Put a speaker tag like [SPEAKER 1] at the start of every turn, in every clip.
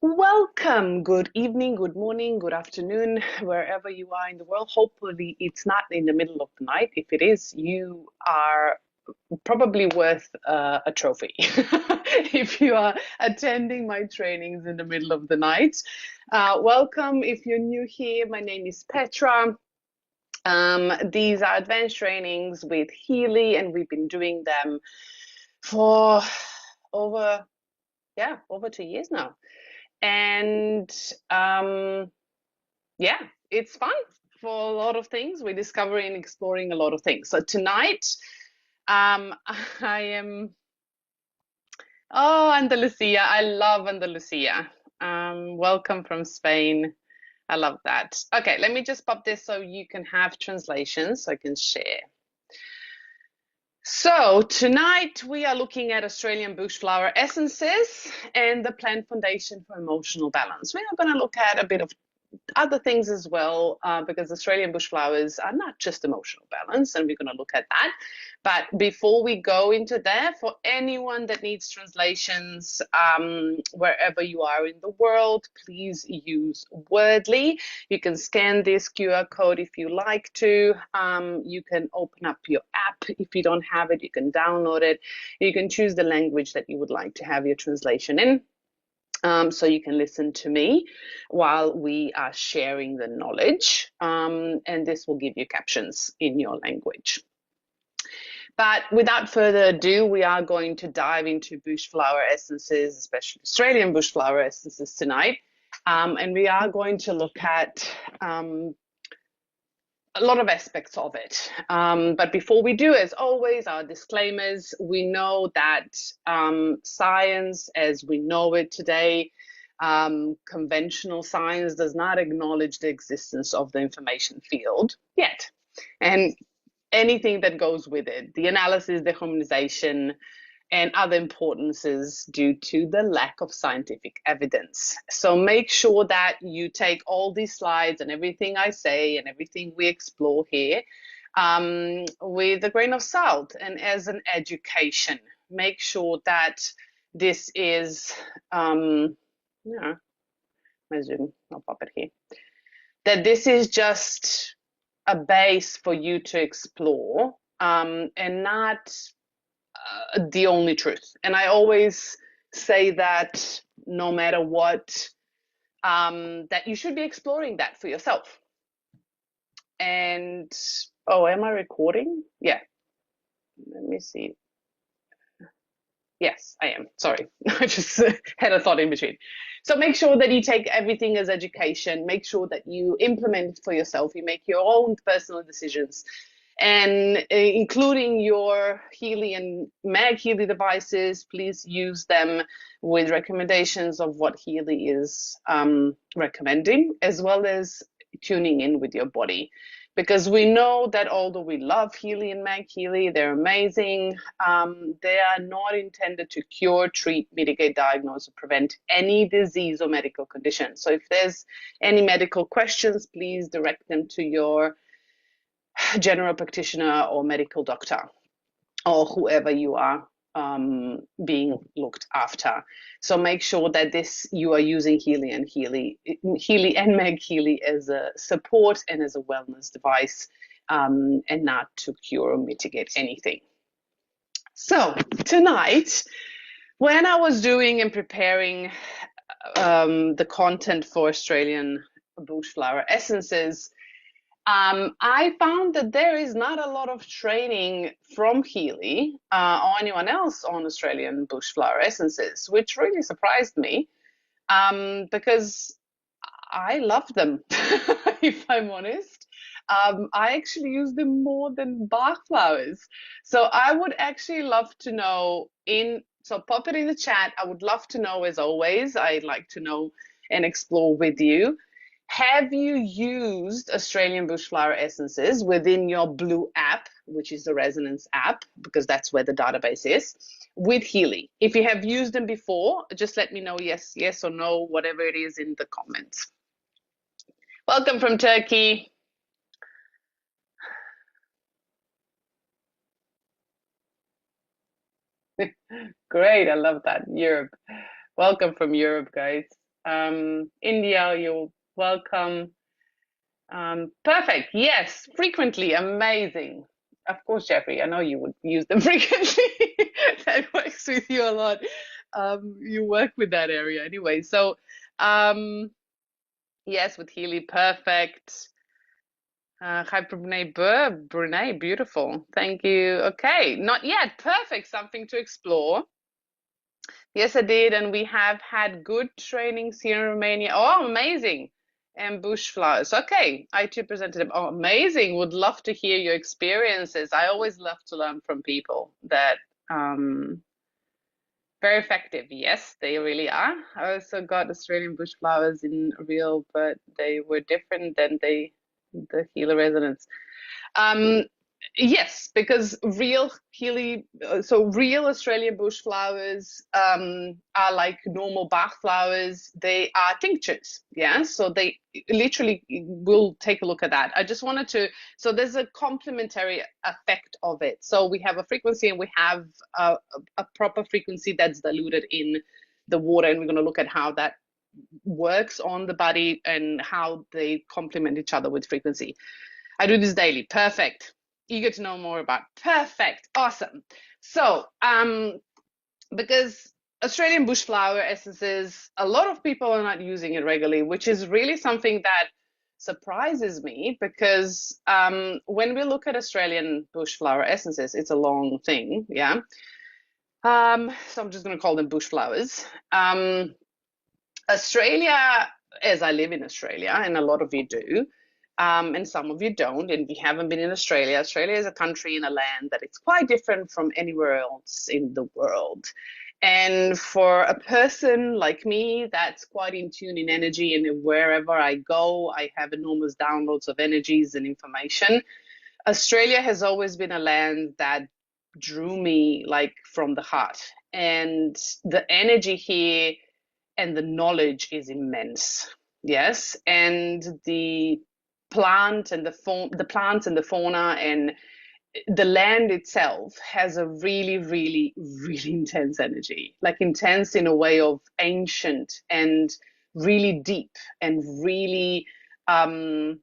[SPEAKER 1] Welcome. Good evening, good morning, good afternoon, wherever you are in the world. Hopefully, it's not in the middle of the night. If it is, you are probably worth a trophy if you are attending my trainings in the middle of the night. Welcome. If you're new here, my name is Petra. These are advanced trainings with Healy, and we've been doing them for over, over 2 years now. And yeah, it's fun for a lot of things. We're discovering and exploring a lot of things. So tonight, I am, oh, Andalusia. I love Andalusia. Welcome from Spain. I love that. Okay, let me just pop this so you can have translations so I can share. So tonight we are looking at Australian bush flower essences and the plant foundation for emotional balance. We are going to look at a bit of other things as well, because Australian bush flowers are not just emotional balance, and we're going to look at that. But before we go into that, for anyone that needs translations, wherever you are in the world, please use Wordly. You can scan this QR code if you like to. You can open up your app. If you don't have it, you can download it. You can choose the language that you would like to have your translation in. So you can listen to me while we are sharing the knowledge, and this will give you captions in your language. But without further ado, we are going to dive into bush flower essences, especially Australian bush flower essences tonight. And we are going to look at a lot of aspects of it. But before we do, as always, our disclaimers. We know that science, as we know it today, conventional science does not acknowledge the existence of the information field yet. And anything that goes with it, the analysis, the harmonization, and other importances due to the lack of scientific evidence. So make sure that you take all these slides and everything I say and everything we explore here with a grain of salt and as an education. Make sure that this is, yeah, my Zoom, I'll pop it here, that this is just a base for you to explore, and not the only truth. And I always say that no matter what, that you should be exploring that for yourself. And oh, am I recording? Yeah. Let me see. Yes, I am. Sorry. I just had a thought in between. So make sure that you take everything as education. Make sure that you implement it for yourself. You make your own personal decisions, and including your Healy and Mag Healy devices. Please use them with recommendations of what Healy is recommending, as well as tuning in with your body. Because we know that although we love Healy and Mag Healy, they're amazing, they are not intended to cure, treat, mitigate, diagnose, or prevent any disease or medical condition. So if there's any medical questions, please direct them to your general practitioner or medical doctor or whoever you are being looked after. So make sure that you are using Healy and Meg Healy as a support and as a wellness device, and not to cure or mitigate anything. So tonight, when I was doing and preparing the content for Australian bush flower essences, I found that there is not a lot of training from Healy or anyone else on Australian bush flower essences, which really surprised me, because I love them, if I'm honest. I actually use them more than Bach flowers. So I would actually love to know so pop it in the chat. I would love to know, as always, I'd like to know and explore with you. Have you used Australian bushflower essences within your Blue app, which is the Resonance app, because that's where the database is, with Healy? If you have used them before, just let me know yes or no, whatever it is in the comments. Welcome from Turkey. Great, I love that. Europe. Welcome from Europe, guys. India, you're welcome. Perfect. Yes, frequently. Amazing. Of course, Jeffrey, I know you would use them frequently. That works with you a lot. You work with that area anyway. So, yes, with Healy, perfect. Hi, Brunei, beautiful. Thank you. Okay, not yet. Perfect. Something to explore. Yes, I did, and we have had good trainings here in Romania. Oh, amazing. And bush flowers. Okay, IT representative. Oh, amazing. Would love to hear your experiences. I always love to learn from people that very effective. Yes, they really are. I also got Australian bush flowers in real, but they were different than the Gila resonance. Um, yes, because real Healy, so real Australian bush flowers are like normal Bach flowers. They are tinctures, yeah. So they literally will take a look at that. I just wanted to. So there's a complementary effect of it. So we have a frequency and we have a proper frequency that's diluted in the water, and we're going to look at how that works on the body and how they complement each other with frequency. I do this daily. Perfect. Eager to know more about. Perfect. Awesome. So, because Australian bushflower essences, a lot of people are not using it regularly, which is really something that surprises me because when we look at Australian bushflower essences, it's a long thing, yeah. So I'm just going to call them bushflowers. Australia, as I live in Australia, and a lot of you do, and some of you don't, and if you haven't been in Australia, Australia is a country in a land that it's quite different from anywhere else in the world. And for a person like me that's quite in tune in energy, and wherever I go, I have enormous downloads of energies and information. Australia has always been a land that drew me like from the heart. And the energy here and the knowledge is immense. Yes, and the plants and the fauna and the land itself has a really, really, really intense energy, like intense in a way of ancient and really deep and really a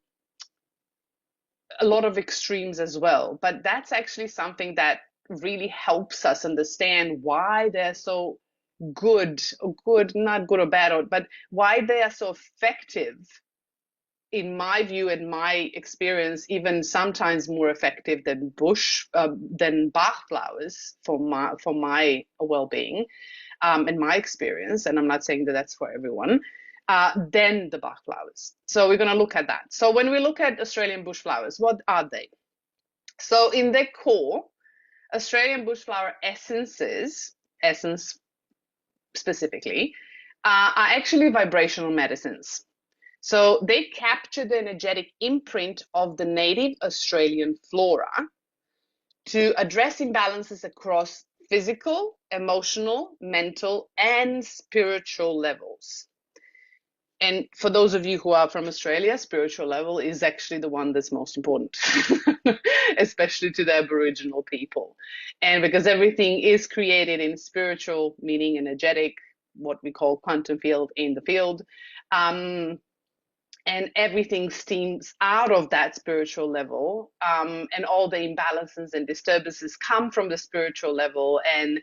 [SPEAKER 1] lot of extremes as well. But that's actually something that really helps us understand why they're so good, not good or bad, but why they are so effective, in my view and my experience, even sometimes more effective than than Bach flowers for my well-being, and my experience. And I'm not saying that that's for everyone. Than the Bach flowers. So we're going to look at that. So when we look at Australian bush flowers, what are they? So in their core, Australian bushflower essence specifically, are actually vibrational medicines. So they capture the energetic imprint of the native Australian flora to address imbalances across physical, emotional, mental, and spiritual levels. And for those of you who are from Australia, spiritual level is actually the one that's most important, especially to the Aboriginal people. And because everything is created in spiritual, meaning energetic, what we call quantum field in the field, and everything steams out of that spiritual level, and all the imbalances and disturbances come from the spiritual level and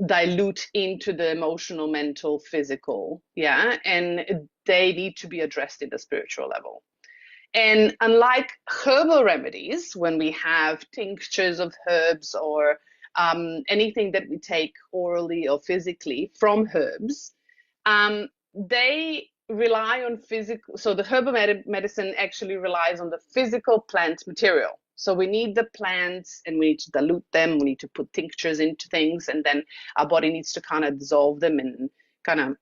[SPEAKER 1] dilute into the emotional, mental, physical, yeah, and they need to be addressed in the spiritual level. And unlike herbal remedies, when we have tinctures of herbs or anything that we take orally or physically from herbs, they rely on physical. So the herbal medicine actually relies on the physical plant material. So we need the plants and we need to dilute them. We need to put tinctures into things, and then our body needs to kind of dissolve them and kind of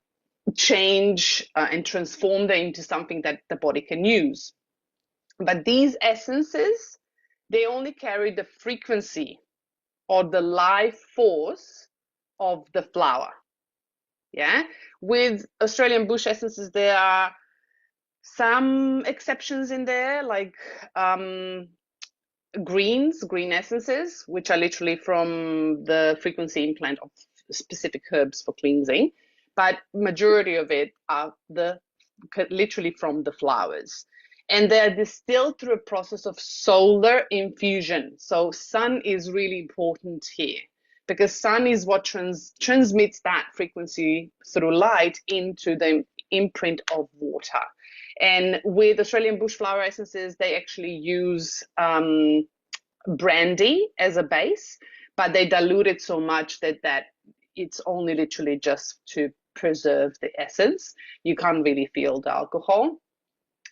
[SPEAKER 1] change and transform them into something that the body can use. But these essences, they only carry the frequency or the life force of the flower. Yeah. With Australian bush essences, there are some exceptions in there, like green essences, which are literally from the frequency implant of specific herbs for cleansing. but majority of it are literally from the flowers. And they're distilled through a process of solar infusion. So sun is really important here because sun is what transmits that frequency through light into the imprint of water. And with Australian bushflower essences, they actually use brandy as a base, but they dilute it so much that it's only literally just to preserve the essence. You can't really feel the alcohol.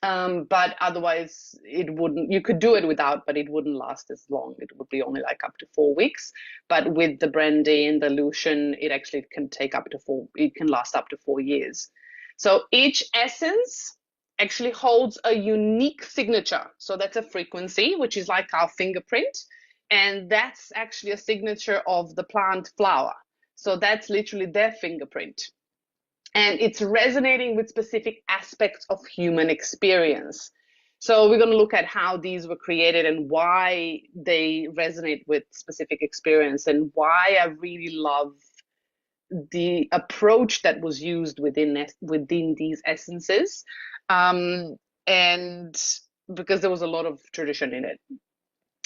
[SPEAKER 1] But otherwise, it wouldn't. You could do it without, but it wouldn't last as long. It would be only like up to 4 weeks. But with the brandy and dilution, it actually can take up to four. It can last up to 4 years. So each essence actually holds a unique signature. So that's a frequency, which is like our fingerprint, and that's actually a signature of the plant flower. So that's literally their fingerprint, and it's resonating with specific aspects of human experience. So we're going to look at how these were created and why they resonate with specific experience, and why I really love the approach that was used within these essences, and because there was a lot of tradition in it.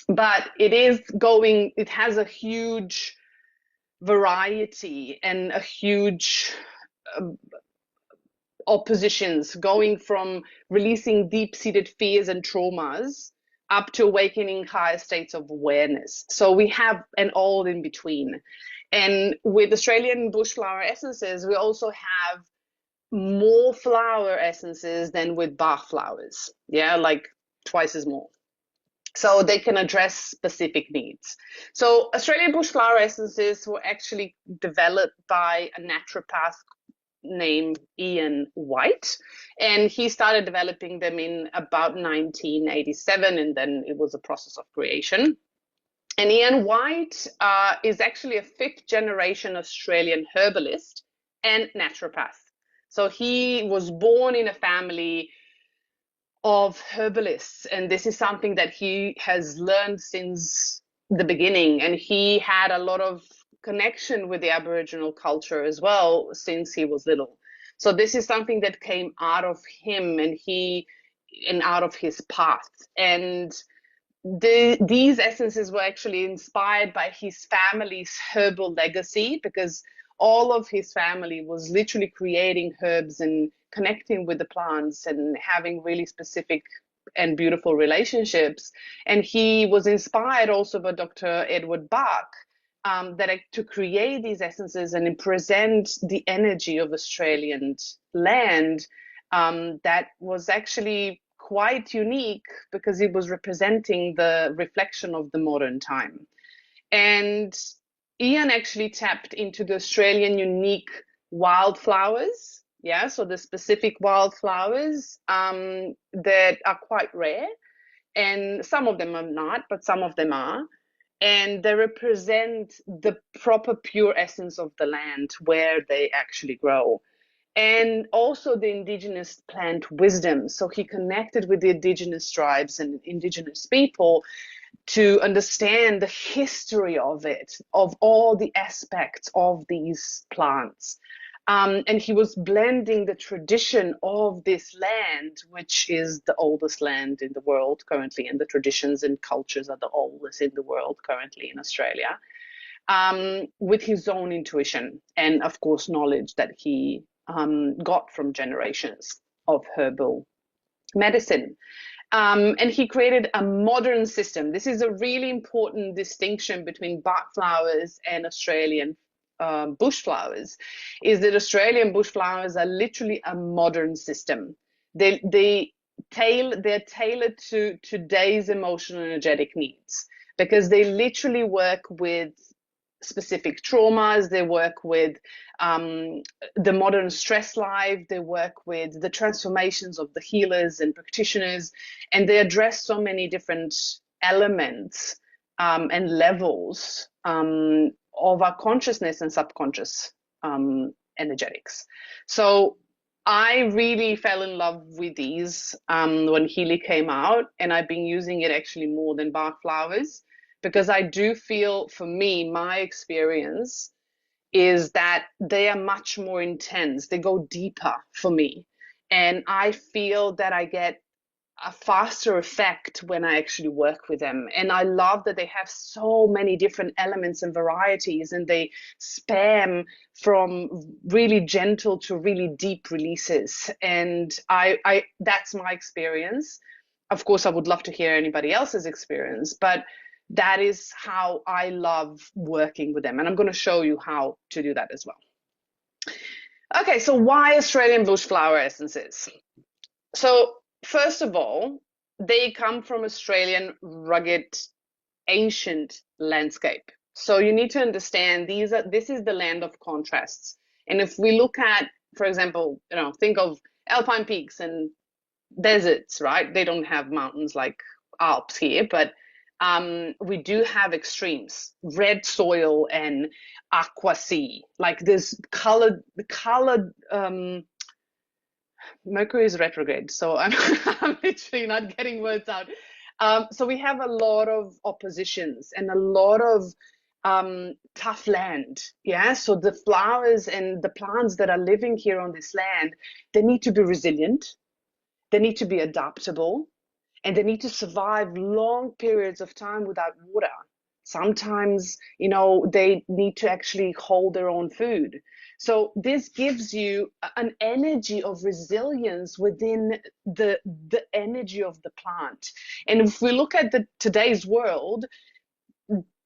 [SPEAKER 1] But it has a huge variety and a huge oppositions, going from releasing deep-seated fears and traumas up to awakening higher states of awareness. So we have an all in between. And with Australian bushflower essences, we also have more flower essences than with Bach flowers. Yeah, like twice as more. So they can address specific needs. So Australian bushflower essences were actually developed by a naturopath named Ian White, and he started developing them in about 1987, and then it was a process of creation. And Ian White is actually a fifth generation Australian herbalist and naturopath. So he was born in a family of herbalists, and this is something that he has learned since the beginning, and he had a lot of connection with the Aboriginal culture as well since he was little. So this is something that came out of him, and out of his path. And these essences were actually inspired by his family's herbal legacy, because all of his family was literally creating herbs and connecting with the plants and having really specific and beautiful relationships. And he was inspired also by Dr. Edward Bach, to create these essences and present the energy of Australian land, that was actually quite unique because it was representing the reflection of the modern time. And Ian actually tapped into the Australian unique wildflowers. Yeah, so the specific wildflowers that are quite rare, and some of them are not, but some of them are. And they represent the proper pure essence of the land where they actually grow, and also the indigenous plant wisdom. So he connected with the indigenous tribes and indigenous people to understand the history of it, of all the aspects of these plants. And he was blending the tradition of this land, which is the oldest land in the world currently, and the traditions and cultures are the oldest in the world currently in Australia, with his own intuition and, of course, knowledge that he got from generations of herbal medicine. And he created a modern system. This is a really important distinction between Bach flowers and Australian bushflowers, is that Australian bushflowers are literally a modern system. They're tailored to today's emotional and energetic needs, because they literally work with specific traumas. They work with the modern stress life. They work with the transformations of the healers and practitioners, and they address so many different elements and levels of our consciousness and subconscious energetics. So I really fell in love with these when Healy came out, and I've been using it actually more than Bach flowers, because I do feel, for me, my experience is that they are much more intense. They go deeper for me. And I feel that I get a faster effect when I actually work with them. And I love that they have so many different elements and varieties, and they span from really gentle to really deep releases. And I that's my experience. Of course, I would love to hear anybody else's experience, but that is how I love working with them. And I'm going to show you how to do that as well. Okay, so why Australian bush flower essences? So, first of all, they come from Australian rugged ancient landscape. So you need to understand this is the land of contrasts. And if we look at, for example, think of alpine peaks and deserts, right? They don't have mountains like Alps here, but we do have extremes, red soil and aqua sea, like this colored Mercury is retrograde, so I'm literally not getting words out. So we have a lot of oppositions and a lot of tough land. Yeah. So the flowers and the plants that are living here on this land, they need to be resilient, they need to be adaptable, and they need to survive long periods of time without water. Sometimes, they need to actually hold their own food. So this gives you an energy of resilience within the energy of the plant. And if we look at today's world,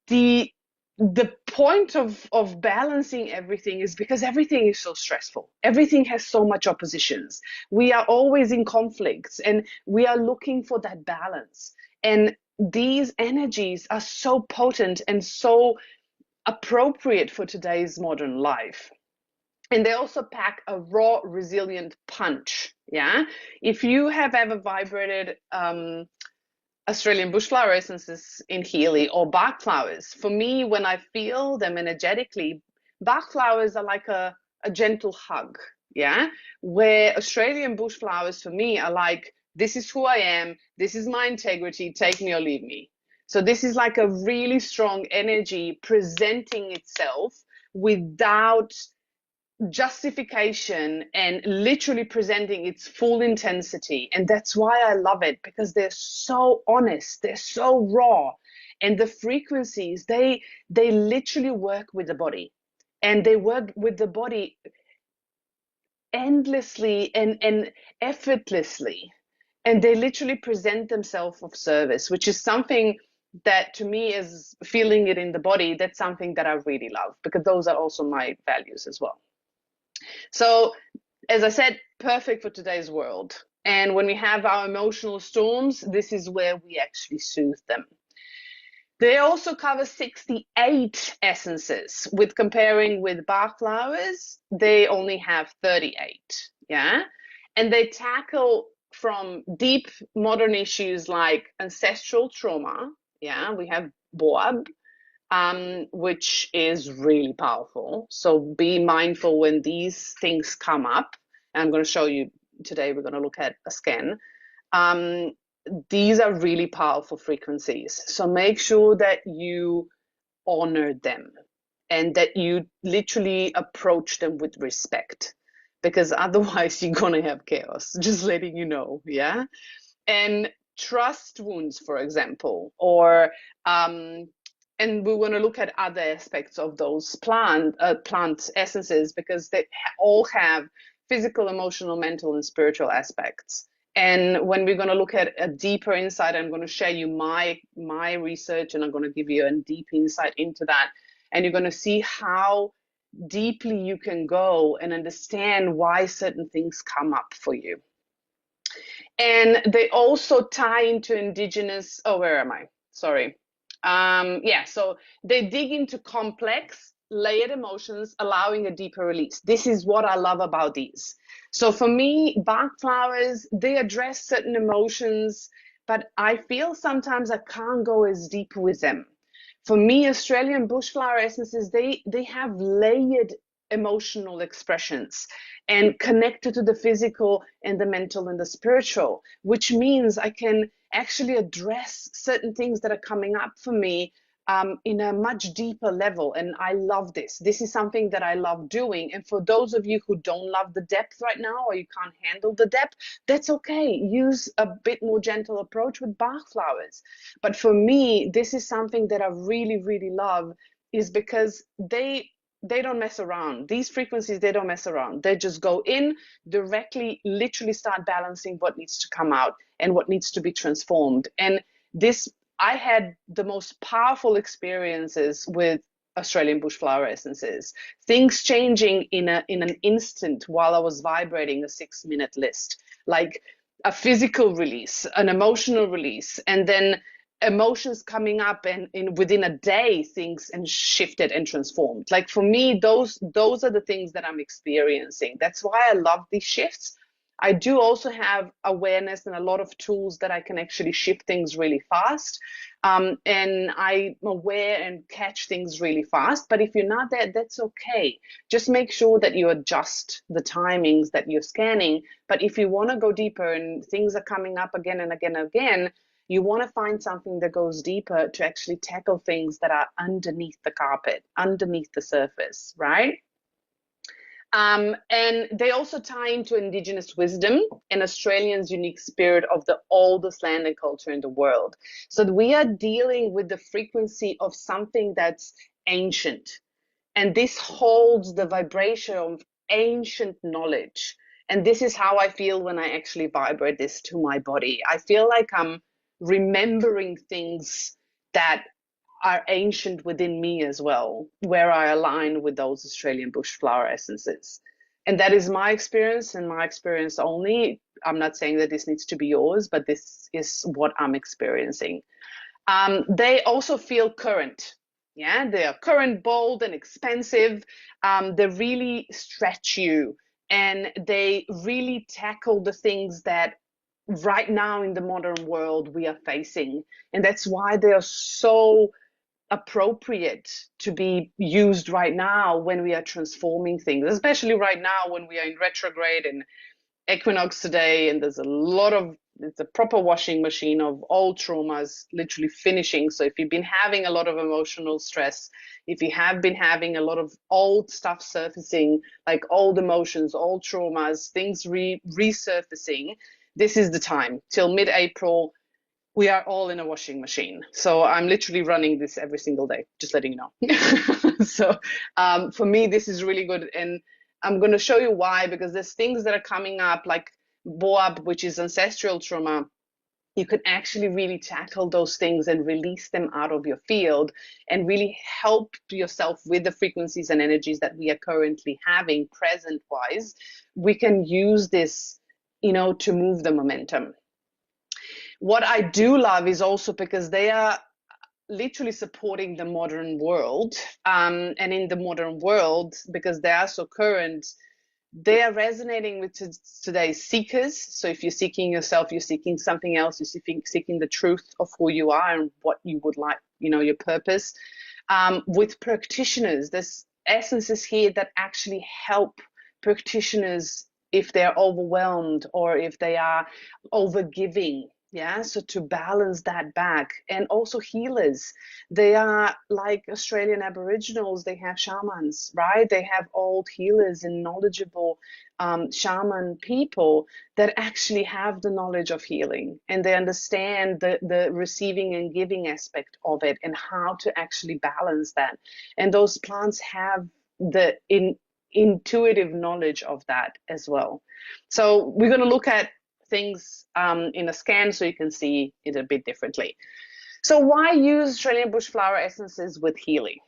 [SPEAKER 1] the the point of balancing everything is because everything is so stressful. Everything has so much oppositions. We are always in conflicts, and we are looking for that balance. And these energies are so potent and so appropriate for today's modern life. And they also pack a raw, resilient punch. Yeah. If you have ever vibrated Australian bushflower essences in Healy or Bach flowers, for me, when I feel them energetically, Bach flowers are like a gentle hug. Yeah. Where Australian bushflowers for me are like, this is who I am, this is my integrity, take me or leave me. So this is like a really strong energy presenting itself without justification and literally presenting its full intensity. And that's why I love it, because they're so honest, they're so raw. And the frequencies, they literally work with the body, and they work with the body endlessly and effortlessly. And they literally present themselves of service, which is something that to me is feeling it in the body. That's something that I really love, because those are also my values as well. So, as I said, perfect for today's world. And when we have our emotional storms, this is where we actually soothe them. They also cover 68 essences. With comparing with Bach flowers, they only have 38. Yeah. And they tackle from deep modern issues like ancestral trauma. Yeah. We have Boab, which is really powerful. So be mindful when these things come up. And I'm going to show you today, we're going to look at a scan. These are really powerful frequencies. So make sure that you honor them and that you literally approach them with respect, because otherwise you're going to have chaos. Just letting you know. Yeah. And trust wounds, for example, or and we want to look at other aspects of those plant essences, because they all have physical, emotional, mental, and spiritual aspects. And when we're going to look at a deeper insight, I'm going to share you my research, and I'm going to give you a deep insight into that. And you're going to see how deeply you can go and understand why certain things come up for you. And they also tie into indigenous, oh, where am I? Sorry. Yeah, so they dig into complex, layered emotions, allowing a deeper release. This is what I love about these. So for me, Bach flowers, they address certain emotions, but I feel sometimes I can't go as deep with them. For me, Australian bushflower essences, they have layered emotional expressions and connected to the physical and the mental and the spiritual, which means I can actually address certain things that are coming up for me in a much deeper level. And I love this. This is something that I love doing. And for those of you who don't love the depth right now, or you can't handle the depth, that's okay. Use a bit more gentle approach with Bach flowers. But for me, this is something that I really, really love, is because they don't mess around. These frequencies, they don't mess around. They just go in directly, literally start balancing what needs to come out and what needs to be transformed. And this, I had the most powerful experiences with Australian bushflower essences. Things changing in an instant while I was vibrating a 6-minute list, like a physical release, an emotional release, and then emotions coming up, and within a day things and shifted and transformed. Like for me, those are the things that I'm experiencing. That's why I love these shifts. I do also have awareness and a lot of tools that I can actually shift things really fast. And I'm aware and catch things really fast. But if you're not there, that's okay. Just make sure that you adjust the timings that you're scanning. But if you want to go deeper and things are coming up again and again and again, you want to find something that goes deeper to actually tackle things that are underneath the carpet, underneath the surface, right? And they also tie into indigenous wisdom and Australians' unique spirit of the oldest land and culture in the world. So we are dealing with the frequency of something that's ancient. And this holds the vibration of ancient knowledge. And this is how I feel when I actually vibrate this to my body. I feel like I'm remembering things that are ancient within me as well, where I align with those Australian bushflower essences. And that is my experience and my experience only. I'm not saying that this needs to be yours, but this is what I'm experiencing. They also feel current. Yeah, they are current, bold, and expansive. They really stretch you, and they really tackle the things that right now in the modern world we are facing. And that's why they are so appropriate to be used right now when we are transforming things, especially right now when we are in retrograde and equinox today, and there's a lot of, it's a proper washing machine of old traumas literally finishing. So if you've been having a lot of emotional stress, if you have been having a lot of old stuff surfacing, like old emotions, old traumas, things resurfacing, this is the time. Till mid-April, we are all in a washing machine. So I'm literally running this every single day, just letting you know. So for me, this is really good. And I'm going to show you why, because there's things that are coming up like Boab, which is ancestral trauma. You can actually really tackle those things and release them out of your field and really help yourself with the frequencies and energies that we are currently having present wise. We can use this, to move the momentum. What I do love is also because they are literally supporting the modern world. And in the modern world, because they are so current, they are resonating with today's seekers. So if you're seeking yourself, you're seeking something else, you're seeking the truth of who you are and what you would like, your purpose. With practitioners, there's essences here that actually help practitioners if they're overwhelmed or if they are overgiving. Yeah, so to balance that back. And also healers, they are like Australian Aboriginals, they have shamans, right? They have old healers and knowledgeable shaman people that actually have the knowledge of healing, and they understand the receiving and giving aspect of it and how to actually balance that. And those plants have the intuitive knowledge of that as well. So we're going to look at things in a scan so you can see it a bit differently. So why use Australian bushflower essences with Healy?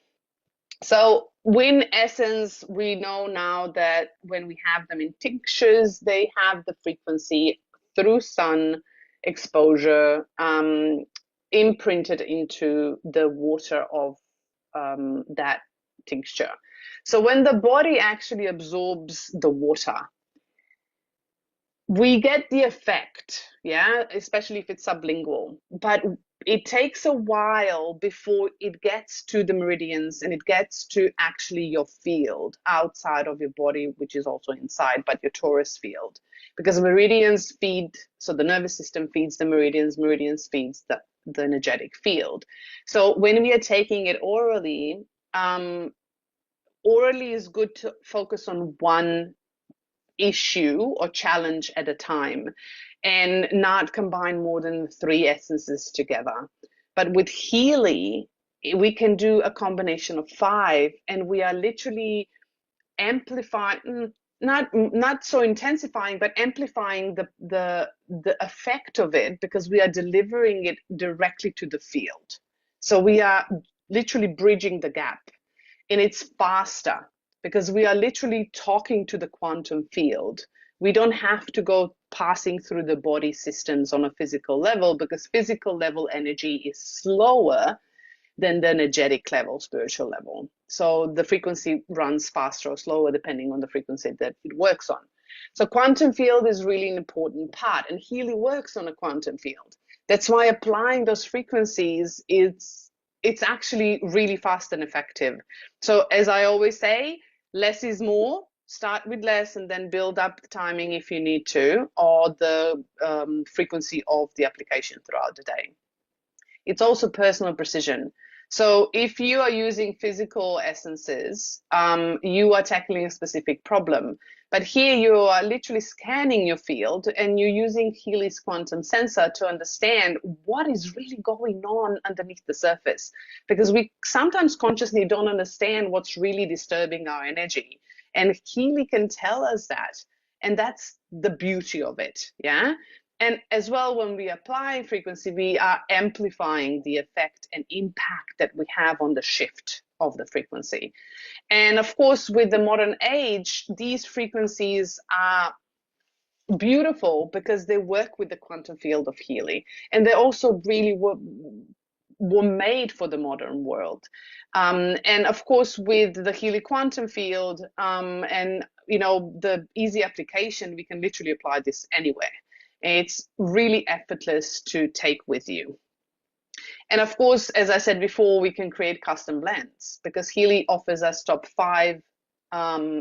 [SPEAKER 1] So wind essence, we know now that when we have them in tinctures, they have the frequency through sun exposure imprinted into the water of that tincture. So when the body actually absorbs the water, we get the effect, yeah, especially if it's sublingual, but it takes a while before it gets to the meridians and it gets to actually your field outside of your body, which is also inside, but your torus field, because meridians feed, so the nervous system feeds the meridians, meridians feeds the the energetic field. So when we are taking it orally, orally is good to focus on one issue or challenge at a time and not combine more than 3 essences together. But with Healy, we can do a combination of 5, and we are literally amplifying, not so intensifying, but amplifying the effect of it, because we are delivering it directly to the field. So we are literally bridging the gap, and it's faster because we are literally talking to the quantum field. We don't have to go passing through the body systems on a physical level, because physical level energy is slower than the energetic level, spiritual level. So the frequency runs faster or slower depending on the frequency that it works on. So quantum field is really an important part, and Healy works on a quantum field. That's why applying those frequencies, it's actually really fast and effective. So as I always say, less is more. Start with less and then build up the timing if you need to, or the frequency of the application throughout the day. It's also personal precision. So if you are using physical essences, you are tackling a specific problem. But here you are literally scanning your field, and you're using Healy's quantum sensor to understand what is really going on underneath the surface. Because we sometimes consciously don't understand what's really disturbing our energy. And Healy can tell us that. And that's the beauty of it, yeah? And as well, when we apply frequency, we are amplifying the effect and impact that we have on the shift of the frequency. And of course, with the modern age, these frequencies are beautiful because they work with the quantum field of Healy. And they also really were made for the modern world. And of course, with the Healy quantum field and the easy application, we can literally apply this anywhere. It's really effortless to take with you. And of course, as I said before, we can create custom blends because Healy offers us top 5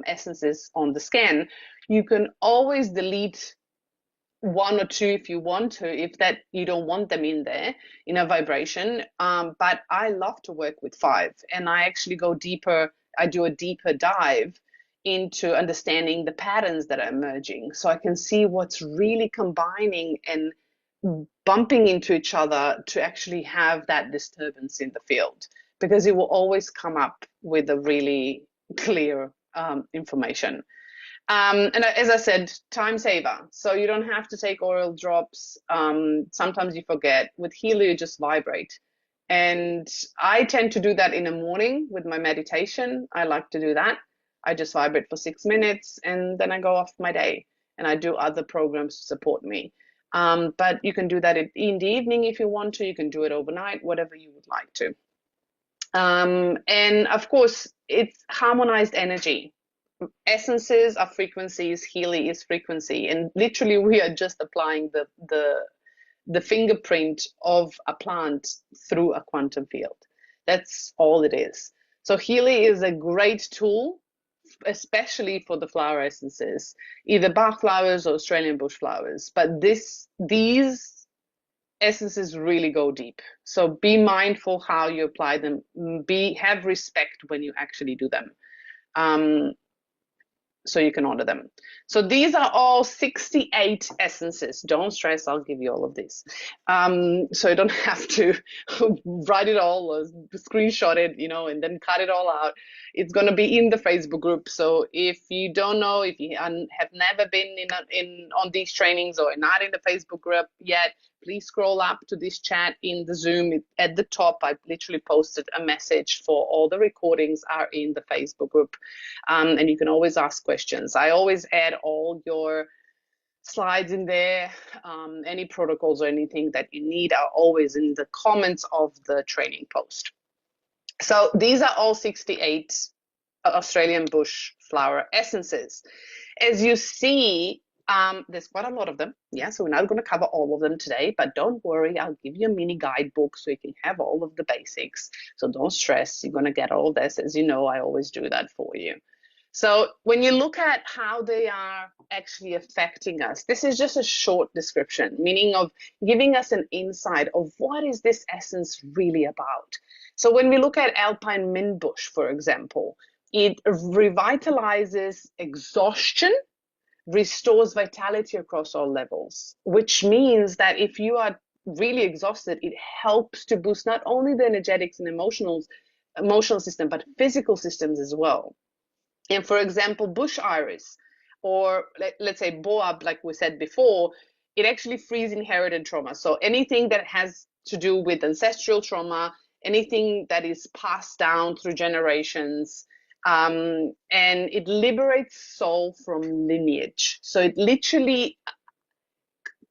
[SPEAKER 1] essences on the scan. You can always delete 1 or 2 if you want to, if that you don't want them in there in a vibration. But I love to work with 5, and I actually go deeper. I do a deeper dive into understanding the patterns that are emerging, so I can see what's really combining and bumping into each other to actually have that disturbance in the field, because it will always come up with a really clear information. And as I said, time saver. So you don't have to take oral drops. Sometimes you forget. With Healy, you just vibrate. And I tend to do that in the morning with my meditation. I like to do that. I just vibrate for 6 minutes and then I go off my day, and I do other programs to support me. But you can do that in the evening if you want to. You can do it overnight, whatever you would like to. And of course, it's harmonized energy. Essences are frequencies, Healy is frequency, and literally we are just applying the fingerprint of a plant through a quantum field. That's all it is. So Healy is a great tool, especially for the flower essences, either Bach flowers or Australian bush flowers. But these essences really go deep. So be mindful how you apply them. Have respect when you actually do them. So you can order them. So these are all 68 essences. Don't stress, I'll give you all of these. So you don't have to write it all or screenshot it, and then cut it all out. It's going to be in the Facebook group. So if you don't know, if you have never been on these trainings or not in the Facebook group yet, please scroll up to this chat in the Zoom. At the top, I literally posted a message for all the recordings are in the Facebook group. And you can always ask questions. I always add all your slides in there. Any protocols or anything that you need are always in the comments of the training post. So these are all 68 Australian bush flower essences. As you see, there's quite a lot of them. Yeah, so we're not going to cover all of them today, but don't worry, I'll give you a mini guidebook so you can have all of the basics. So don't stress, you're going to get all this. As you know, I always do that for you. So when you look at how they are actually affecting us, this is just a short description, meaning of giving us an insight of what is this essence really about. So when we look at alpine mint bush, for example, it revitalizes exhaustion, restores vitality across all levels, which means that if you are really exhausted, it helps to boost not only the energetics and emotional system, but physical systems as well. And for example, bush iris, or let's say boab, like we said before, it actually frees inherited trauma. So anything that has to do with ancestral trauma, anything that is passed down through generations, and it liberates soul from lineage. So it literally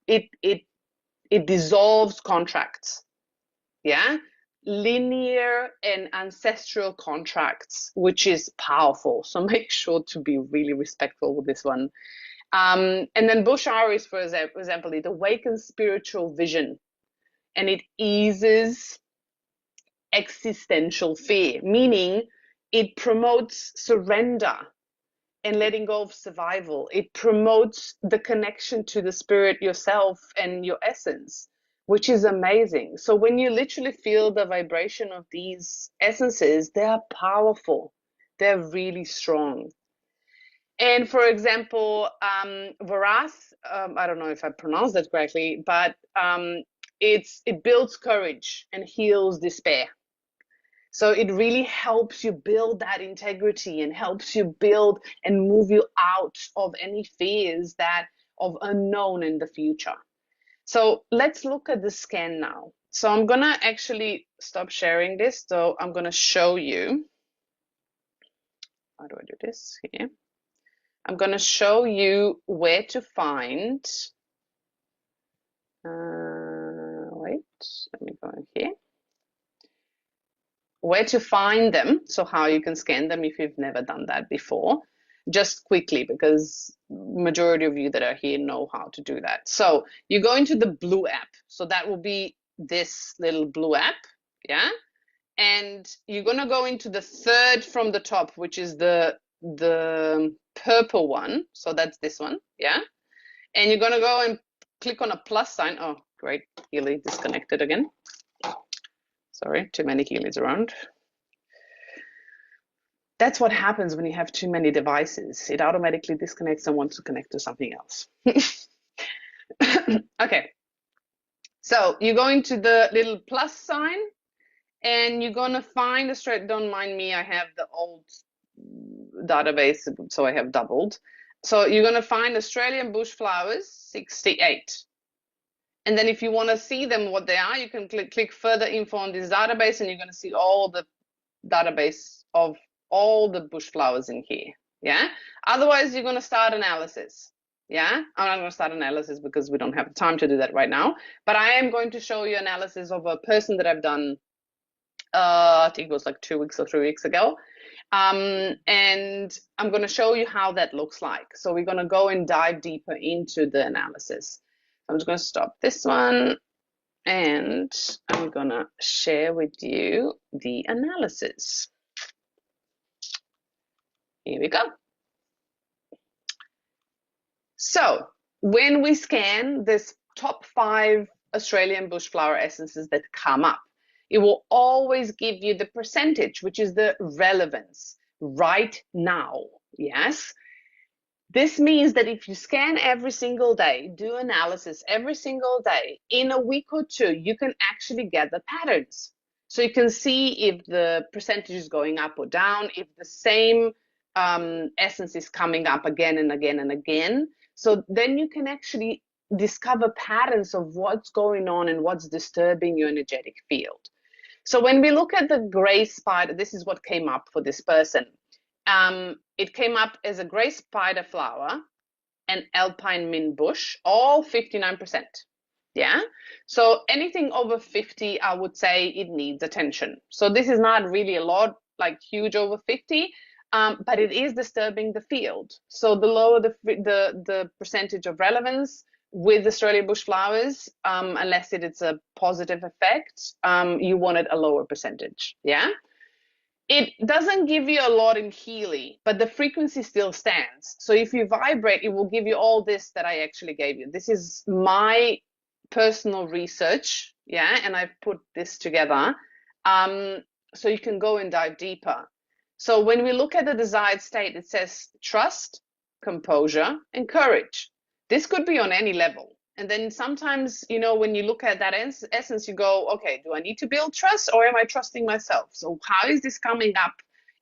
[SPEAKER 1] it dissolves contracts. Yeah, linear and ancestral contracts, which is powerful. So make sure to be really respectful with this one. And then bush iris, for example, it awakens spiritual vision and it eases existential fear, meaning it promotes surrender and letting go of survival. It promotes the connection to the spirit, yourself, and your essence, which is amazing. So when you literally feel the vibration of these essences, they are powerful. They're really strong. And for example, Varath, I don't know if I pronounced that correctly, but it builds courage and heals despair. So it really helps you build that integrity and helps you build and move you out of any fears that of unknown in the future. So let's look at the scan now. So I'm gonna actually stop sharing this. So I'm gonna show you. How do I do this here? I'm gonna show you where to find. Wait, let me go here. Where to find them, so how you can scan them if you've never done that before, just quickly, because majority of you that are here know how to do that. So you go into the blue app, so that will be this little blue app, yeah, and you're gonna go into the third from the top, which is the purple one, so that's this one, yeah, and you're gonna go and click on a plus sign. Oh great, Healy disconnected again. Sorry, too many Healys around. That's what happens when you have too many devices. It automatically disconnects and wants to connect to something else. Okay, so you're going to the little plus sign and you're going to find a straight, don't mind me, I have the old database, so I have doubled. So you're going to find Australian bush flowers 68. And then if you want to see them, what they are, you can click further info on this database and you're going to see all the database of all the bush flowers in here. Yeah. Otherwise, you're going to start analysis. Yeah. I'm not going to start analysis because we don't have time to do that right now. But I am going to show you analysis of a person that I've done, I think it was like 2 weeks or 3 weeks ago. And I'm going to show you how that looks like. So we're going to go and dive deeper into the analysis. I'm just going to stop this one and I'm going to share with you the analysis. Here we go. So when we scan this top 5 Australian bush flower essences that come up, it will always give you the percentage, which is the relevance right now. Yes. This means that if you scan every single day, do analysis every single day, in a week or 2, you can actually get the patterns. So you can see if the percentage is going up or down, if the same essence is coming up again and again and again. So then you can actually discover patterns of what's going on and what's disturbing your energetic field. So when we look at the gray spider, this is what came up for this person. It came up as a gray spider flower and alpine mint bush, all 59%. Yeah. So anything over 50, I would say it needs attention. So this is not really a lot, like huge over 50, but it is disturbing the field. So the lower the percentage of relevance with Australian bush flowers, unless it's a positive effect, you wanted a lower percentage. Yeah. It doesn't give you a lot in Healy, but the frequency still stands. So if you vibrate, it will give you all this that I actually gave you. This is my personal research, yeah, and I've put this together. So you can go and dive deeper. So when we look at the desired state, it says trust, composure, and courage. This could be on any level. And then sometimes, you know, when you look at that essence, you go, okay, do I need to build trust or am I trusting myself? So how is this coming up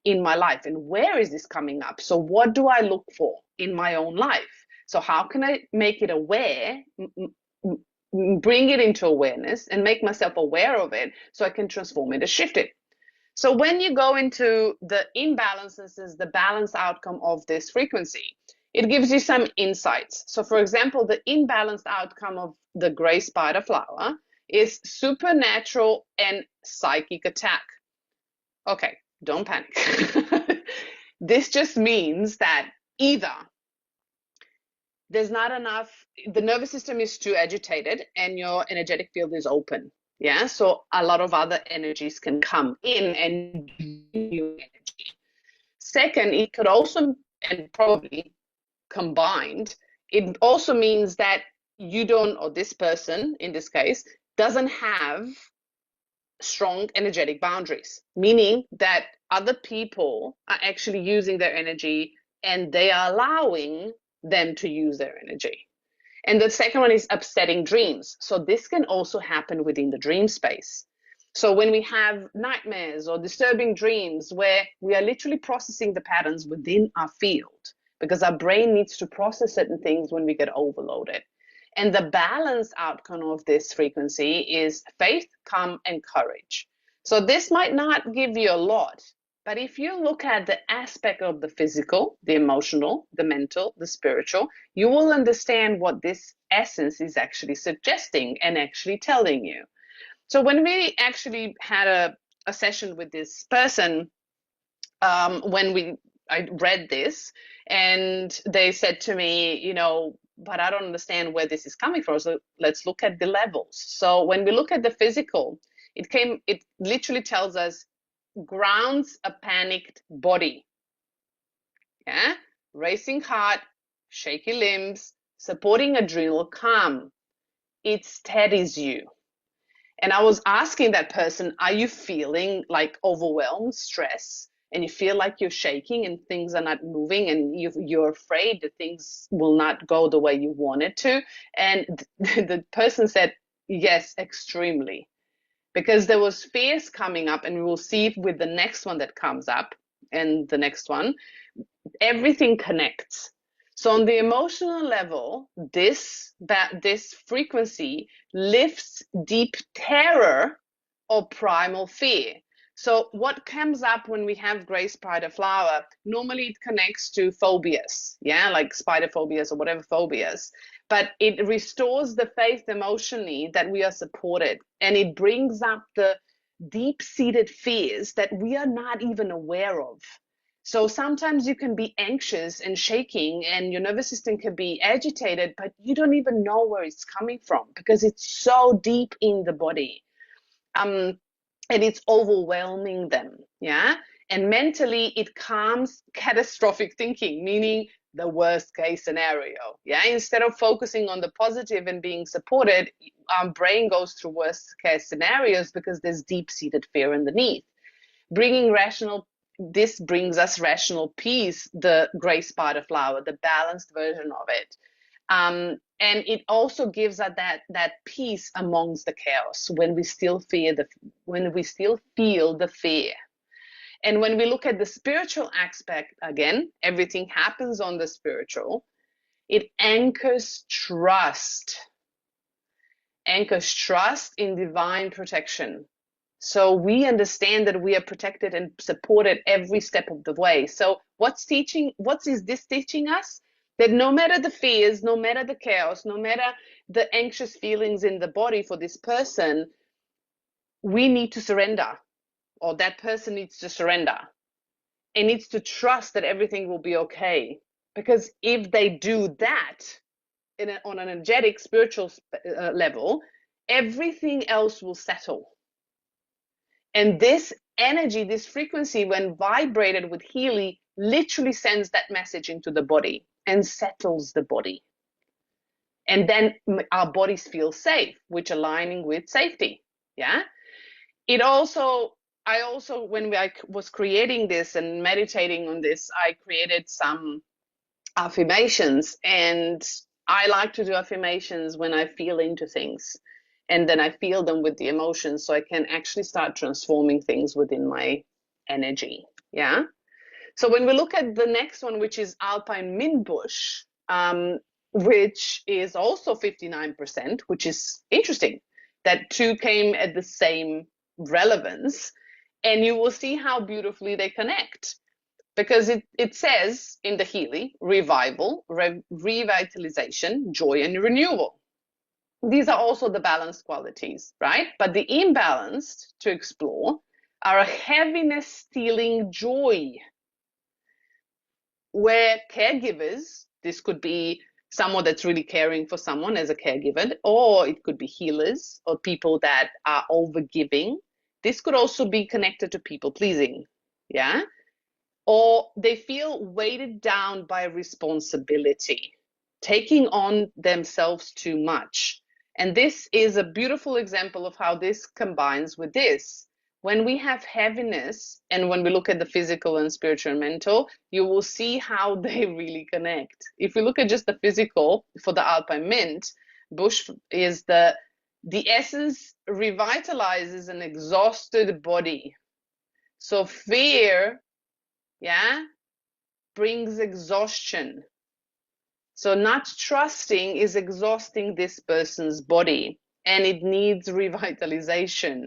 [SPEAKER 1] in my life and where is this coming up? So what do I look for in my own life? So how can I make it aware, bring it into awareness and make myself aware of it so I can transform it and shift it? So when you go into the imbalances, is the balance outcome of this frequency, it gives you some insights. So for example, the imbalanced outcome of the gray spider flower is supernatural and psychic attack. Okay, don't panic. This just means that either there's not enough, the nervous system is too agitated and your energetic field is open. Yeah, so a lot of other energies can come in and give you energy. Second, it could also, and probably combined, it also means that you don't, or this person in this case, doesn't have strong energetic boundaries, meaning that other people are actually using their energy and they are allowing them to use their energy. And the second one is upsetting dreams. So this can also happen within the dream space. So when we have nightmares or disturbing dreams where we are literally processing the patterns within our field, because our brain needs to process certain things when we get overloaded. And the balanced outcome of this frequency is faith, calm, and courage. So this might not give you a lot, but if you look at the aspect of the physical, the emotional, the mental, the spiritual, you will understand what this essence is actually suggesting and actually telling you. So when we actually had a session with this person, I read this and they said to me, you know, but I don't understand where this is coming from. So let's look at the levels. So when we look at the physical, it literally tells us grounds a panicked body. Yeah, racing heart, shaky limbs, supporting adrenal calm. It steadies you. And I was asking that person, are you feeling like overwhelmed, stress, and you feel like you're shaking and things are not moving and you're afraid that things will not go the way you want it to? And the person said, yes, extremely. Because there was fears coming up, and we will see with the next one that comes up and the next one, everything connects. So on the emotional level, this frequency lifts deep terror or primal fear. So what comes up when we have gray spider flower, normally it connects to phobias, yeah, like spider phobias or whatever phobias, but it restores the faith emotionally that we are supported, and it brings up the deep-seated fears that we are not even aware of. So sometimes you can be anxious and shaking, and your nervous system can be agitated, but you don't even know where it's coming from because it's so deep in the body. And it's overwhelming them. Yeah. And mentally, it calms catastrophic thinking, meaning the worst case scenario. Yeah. Instead of focusing on the positive and being supported, our brain goes through worst case scenarios because there's deep seated fear underneath. This brings us rational peace, the gray spider flower, the balanced version of it. And it also gives us that peace amongst the chaos when we still feel the fear. And when we look at the spiritual aspect, again, everything happens on the spiritual. It anchors trust in divine protection. So we understand that we are protected and supported every step of the way. So what is this teaching us? That no matter the fears, no matter the chaos, no matter the anxious feelings in the body for this person, we need to surrender, or that person needs to surrender and needs to trust that everything will be okay. Because if they do that on an energetic, spiritual level, everything else will settle. And this energy, this frequency, when vibrated with Healy, literally sends that message into the body and settles the body. And then our bodies feel safe, which aligning with safety. Yeah. It also, I also, when I was creating this and meditating on this, I created some affirmations, and I like to do affirmations when I feel into things, and then I feel them with the emotions, so I can actually start transforming things within my energy. Yeah. So when we look at the next one, which is Alpine Mint Bush, which is also 59%, which is interesting that two came at the same relevance, and you will see how beautifully they connect, because it says in the Healy, revival, revitalization, joy, and renewal. These are also the balanced qualities, right? But the imbalanced to explore are a heaviness stealing joy, where caregivers, this could be someone that's really caring for someone as a caregiver, or it could be healers or people that are overgiving. This could also be connected to people pleasing. Yeah. Or they feel weighted down by responsibility, taking on themselves too much. And this is a beautiful example of how this combines with this. When we have heaviness, and when we look at the physical and spiritual and mental, you will see how they really connect. If we look at just the physical, for the Alpine Mint, Bush is the essence revitalizes an exhausted body. So fear, yeah, brings exhaustion. So not trusting is exhausting this person's body, and it needs revitalization.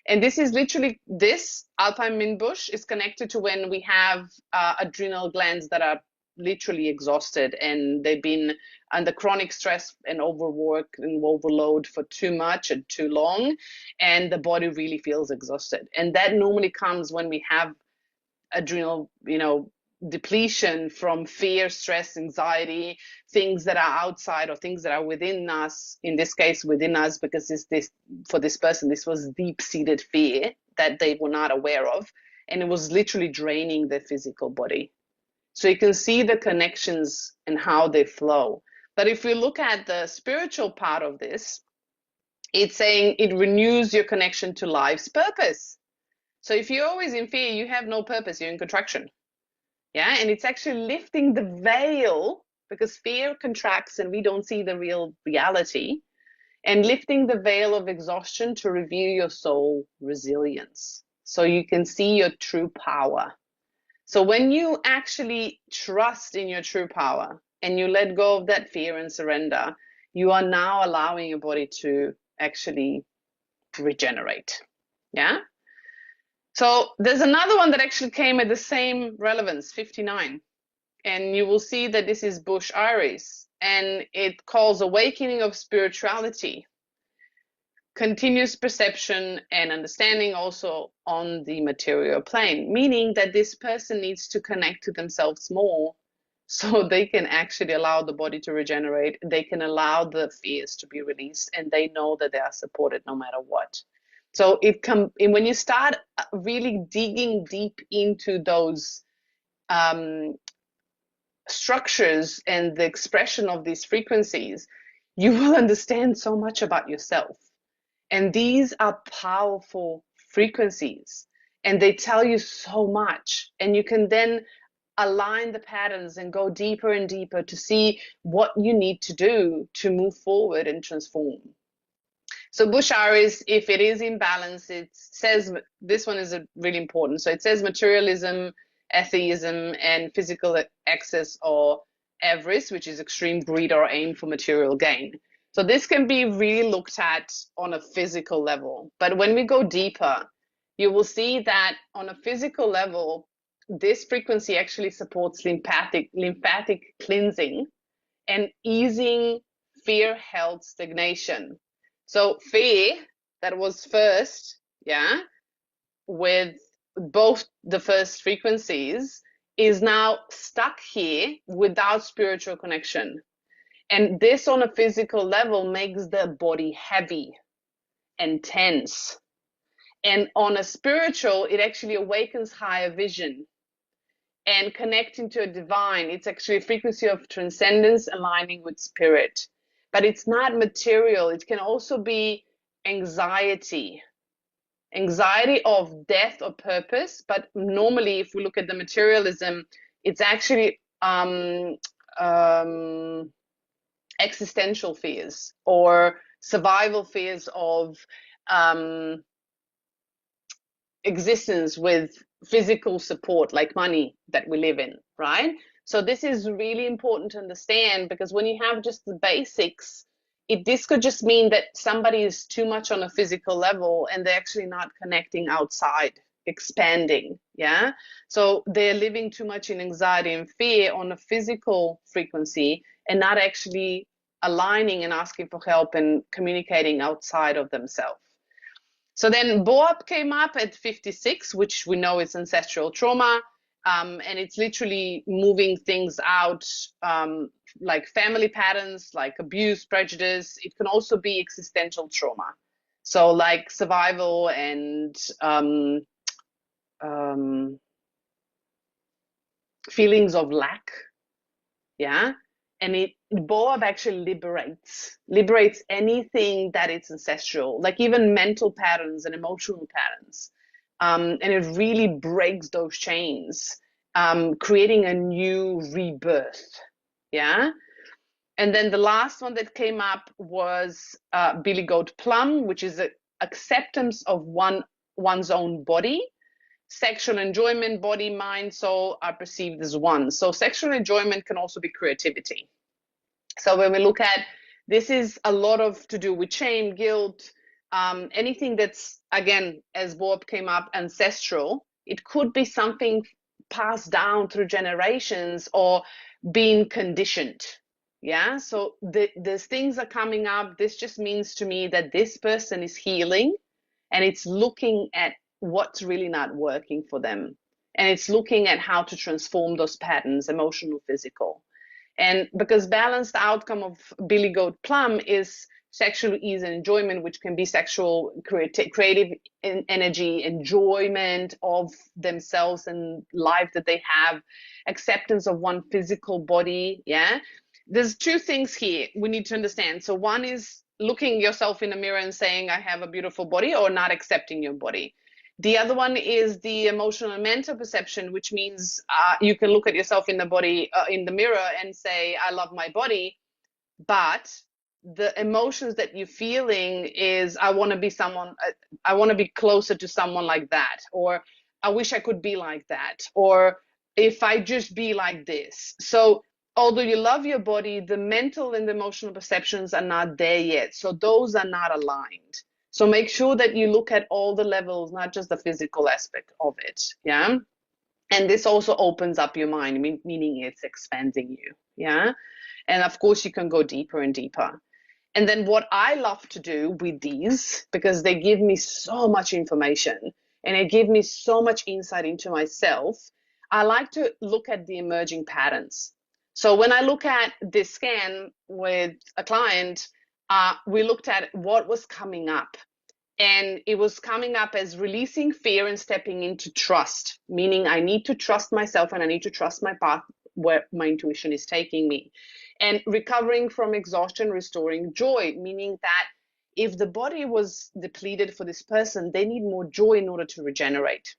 [SPEAKER 1] And this is literally, this Alpine Mint Bush is connected to when we have adrenal glands that are literally exhausted, and they've been under chronic stress and overwork and overload for too much and too long, and the body really feels exhausted. And that normally comes when we have adrenal, depletion from fear, stress, anxiety, things that are outside or things that are within us. In this case, within us, because this for this person, this was deep-seated fear that they were not aware of, and it was literally draining their physical body. So you can see the connections and how they flow. But if we look at the spiritual part of this, it's saying it renews your connection to life's purpose. So if you're always in fear, you have no purpose, you're in contraction. Yeah, and it's actually lifting the veil, because fear contracts and we don't see the real reality, and lifting the veil of exhaustion to reveal your soul resilience, so you can see your true power. So when you actually trust in your true power and you let go of that fear and surrender, you are now allowing your body to actually regenerate. Yeah. So there's another one that actually came at the same relevance, 59. And you will see that this is Bush Iris, and it calls awakening of spirituality, continuous perception and understanding also on the material plane, meaning that this person needs to connect to themselves more so they can actually allow the body to regenerate, they can allow the fears to be released, and they know that they are supported no matter what. So when you start really digging deep into those structures and the expression of these frequencies, you will understand so much about yourself. And these are powerful frequencies, and they tell you so much. And you can then align the patterns and go deeper and deeper to see what you need to do to move forward and transform. So Bush Iris, if it is in balance, it says, this one is really important. So it says materialism, atheism, and physical excess or avarice, which is extreme greed or aim for material gain. So this can be really looked at on a physical level. But when we go deeper, you will see that on a physical level, this frequency actually supports lymphatic cleansing and easing fear, health, stagnation. So fear, that was first, yeah, with both the first frequencies, is now stuck here without spiritual connection. And this on a physical level makes the body heavy and tense. And on a spiritual, it actually awakens higher vision and connecting to a divine. It's actually a frequency of transcendence aligning with spirit. But it's not material. It can also be anxiety, anxiety of death or purpose. But normally, if we look at the materialism, it's actually existential fears or survival fears of um, existence with physical support like money that we live in, right? So this is really important to understand, because when you have just the basics, this could just mean that somebody is too much on a physical level and they're actually not connecting outside, expanding. Yeah. So they're living too much in anxiety and fear on a physical frequency and not actually aligning and asking for help and communicating outside of themselves. So then Boab came up at 56, which we know is ancestral trauma. And it's literally moving things out, like family patterns, like abuse, prejudice. It can also be existential trauma. So like survival and feelings of lack. Yeah. And Boab actually liberates anything that is ancestral, like even mental patterns and emotional patterns. And it really breaks those chains, creating a new rebirth. Yeah. And then the last one that came up was Billy Goat Plum, which is acceptance of one's own body. Sexual enjoyment, body, mind, soul are perceived as one. So sexual enjoyment can also be creativity. So when we look at, this is a lot of to do with shame, guilt, anything that's, again, as Bob came up, ancestral. It could be something passed down through generations or being conditioned. Yeah. So these things are coming up. This just means to me that this person is healing, and it's looking at what's really not working for them. And it's looking at how to transform those patterns, emotional, physical. And because balanced outcome of Billy Goat Plum is sexual ease and enjoyment, which can be sexual creative energy, enjoyment of themselves and life that they have, acceptance of one physical body. Yeah. There's two things here we need to understand. So one is looking yourself in the mirror and saying, I have a beautiful body, or not accepting your body. The other one is the emotional and mental perception, which means you can look at yourself in the body, in the mirror, and say, I love my body. But the emotions that you're feeling is, I want to be someone, I want to be closer to someone like that, or I wish I could be like that, or if I just be like this. So although you love your body, the mental and the emotional perceptions are not there yet. So those are not aligned. So make sure that you look at all the levels, not just the physical aspect of it. Yeah. And this also opens up your mind, meaning it's expanding you. Yeah. And of course, you can go deeper and deeper. And then what I love to do with these, because they give me so much information and they give me so much insight into myself, I like to look at the emerging patterns. So when I look at this scan with a client, we looked at what was coming up. And it was coming up as releasing fear and stepping into trust, meaning I need to trust myself and I need to trust my path where my intuition is taking me. And recovering from exhaustion, restoring joy, meaning that if the body was depleted for this person, they need more joy in order to regenerate.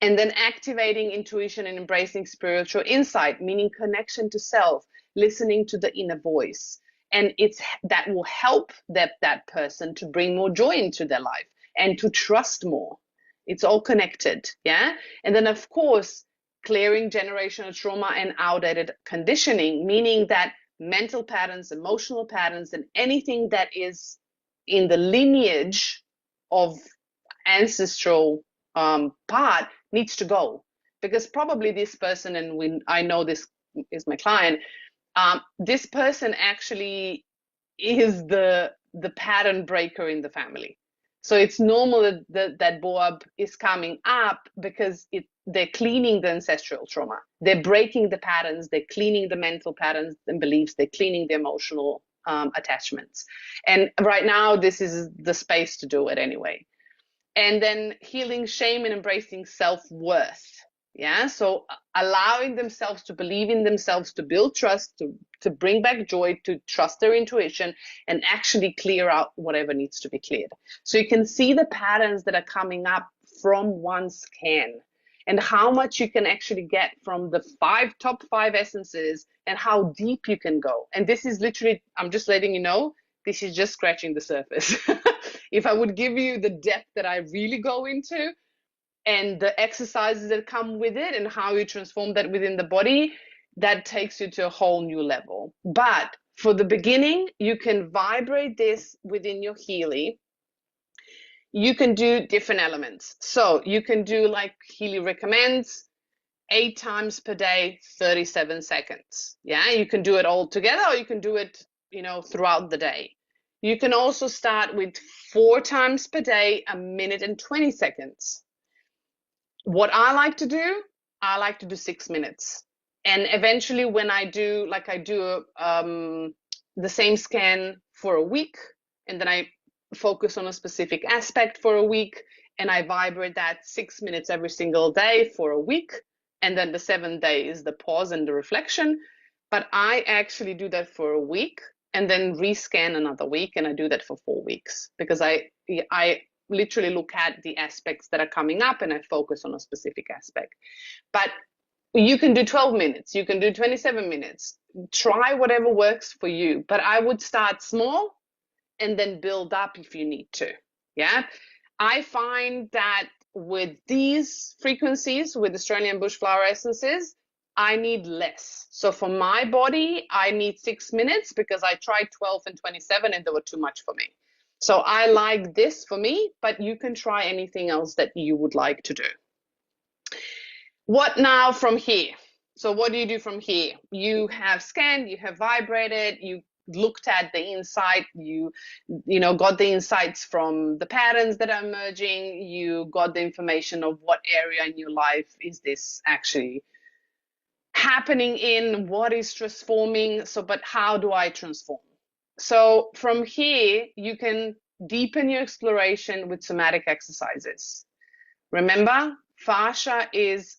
[SPEAKER 1] And then activating intuition and embracing spiritual insight, meaning connection to self, listening to the inner voice. And it's that will help that person to bring more joy into their life and to trust more. It's all connected. Yeah. And then of course, clearing generational trauma and outdated conditioning, meaning that mental patterns, emotional patterns, and anything that is in the lineage of ancestral part needs to go, because probably this person, and I know this is my client, this person actually is the pattern breaker in the family. So it's normal that Boab is coming up because they're cleaning the ancestral trauma. They're breaking the patterns. They're cleaning the mental patterns and beliefs. They're cleaning the emotional attachments. And right now, this is the space to do it anyway. And then healing shame and embracing self-worth. Yeah, so allowing themselves to believe in themselves, to build trust, to bring back joy, to trust their intuition, and actually clear out whatever needs to be cleared. So you can see the patterns that are coming up from one scan, and how much you can actually get from the top five essences, and how deep you can go. And this is literally, I'm just letting you know, this is just scratching the surface. If I would give you the depth that I really go into, and the exercises that come with it, and how you transform that within the body, that takes you to a whole new level. But for the beginning, you can vibrate this within your Healy. You can do different elements. So you can do, like Healy recommends, 8 times per day, 37 seconds. Yeah, you can do it all together, or you can do it, throughout the day. You can also start with 4 times per day, 1 minute and 20 seconds. What I like to do 6 minutes. And eventually, when I do, the same scan for a week, and then I focus on a specific aspect for a week, and I vibrate that 6 minutes every single day for a week. And then the 7th day is the pause and the reflection. But I actually do that for a week, and then rescan another week, and I do that for 4 weeks, because I literally look at the aspects that are coming up, and I focus on a specific aspect. But you can do 12 minutes, you can do 27 minutes. Try whatever works for you. But I would start small and then build up if you need to. Yeah. I find that with these frequencies, with Australian bush flower essences, I need less. So for my body, I need 6 minutes, because I tried 12 and 27 and they were too much for me. So I like this for me, but you can try anything else that you would like to do. What now from here? So what do you do from here? You have scanned, you have vibrated, you looked at the insight, you got the insights from the patterns that are emerging, you got the information of what area in your life is this actually happening in, what is transforming. So, but how do I transform? So from here, you can deepen your exploration with somatic exercises. Remember, fascia is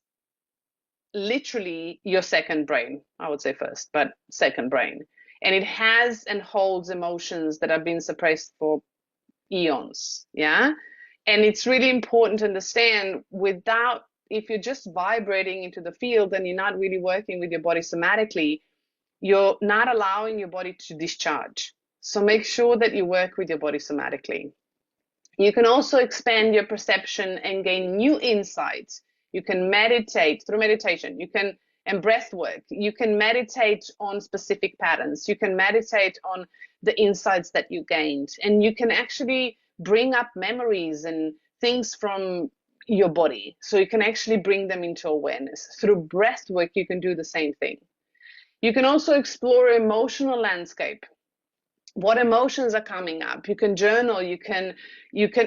[SPEAKER 1] literally your second brain. I would say first, but second brain. And it has and holds emotions that have been suppressed for eons. Yeah. And it's really important to understand, if you're just vibrating into the field and you're not really working with your body somatically, you're not allowing your body to discharge. So make sure that you work with your body somatically. You can also expand your perception and gain new insights. You can meditate through meditation. You can, and breath work. You can meditate on specific patterns. You can meditate on the insights that you gained. And you can actually bring up memories and things from your body. So you can actually bring them into awareness. Through breath work, you can do the same thing. You can also explore emotional landscape. What emotions are coming up? You can journal. You can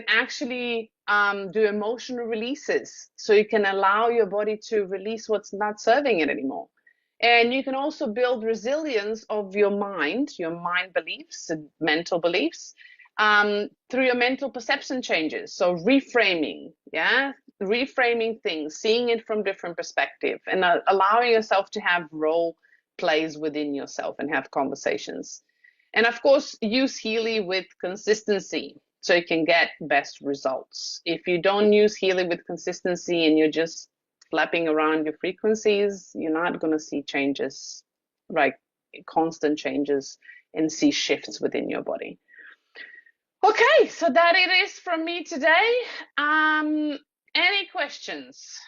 [SPEAKER 1] actually do emotional releases. So you can allow your body to release what's not serving it anymore. And you can also build resilience of your mind beliefs, and mental beliefs, through your mental perception changes. So reframing, reframing things, seeing it from different perspective, and allowing yourself to have role plays within yourself and have conversations. And of course, use Healy with consistency so you can get best results. If you don't use Healy with consistency and you're just flapping around your frequencies, you're not going to see changes, right? Constant changes, and see shifts within your body. Okay, so that it is from me today. Any questions?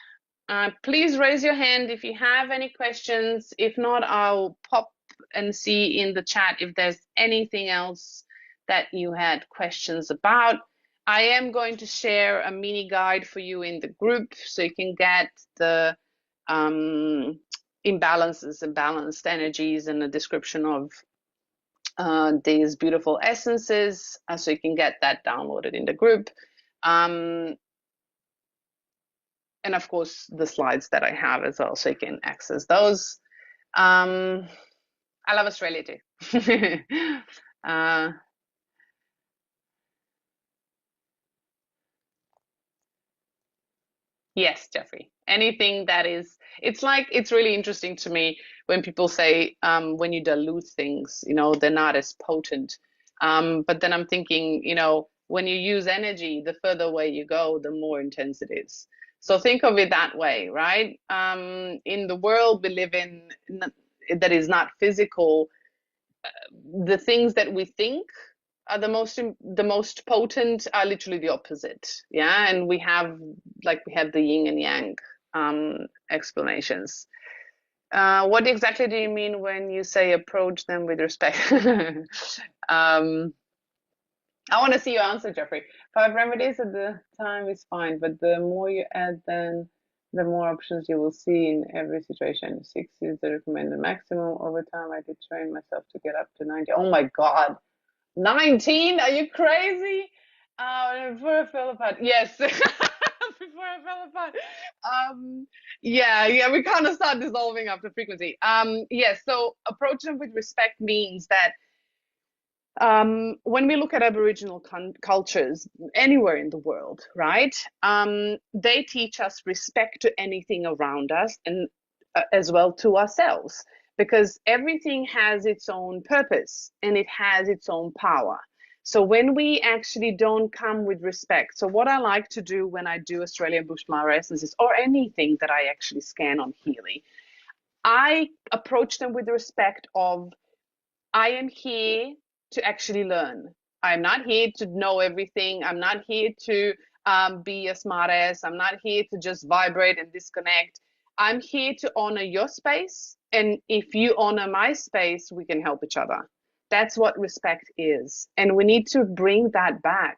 [SPEAKER 1] Please raise your hand if you have any questions. If not, I'll pop and see in the chat if there's anything else that you had questions about. I am going to share a mini guide for you in the group so you can get the imbalances and balanced energies and a description of these beautiful essences, so you can get that downloaded in the group. And of course, the slides that I have as well, so you can access those. I love Australia too. Yes, Jeffrey. Anything that is, it's like, it's really interesting to me when people say, when you dilute things, they're not as potent. But then I'm thinking, when you use energy, the further away you go, the more intense it is. So think of it that way, right? In the world we live in that is not physical, the things that we think are the most potent are literally the opposite. Yeah, and we have the yin and yang explanations. What exactly do you mean when you say approach them with respect? um, I want to see your answer, Jeffrey. 5 remedies at the time is fine, but the more you add, then the more options you will see in every situation. 6 is the recommended maximum. Over time, I did train myself to get up to 90. Oh my God. 19? Are you crazy? Before I fell apart. Yes. Before I fell apart. Yeah, we kind of start dissolving after frequency. Yes, so approach them with respect means that when we look at Aboriginal cultures anywhere in the world, right? They teach us respect to anything around us and as well to ourselves, because everything has its own purpose and it has its own power. So when we actually don't come with respect, so what I like to do when I do Australian Bushfire essences or anything that I actually scan on Healy, I approach them with the respect of I am here to actually learn. I'm not here to know everything. I'm not here to be a smartass. I'm not here to just vibrate and disconnect. I'm here to honor your space. And if you honor my space, we can help each other. That's what respect is. And we need to bring that back,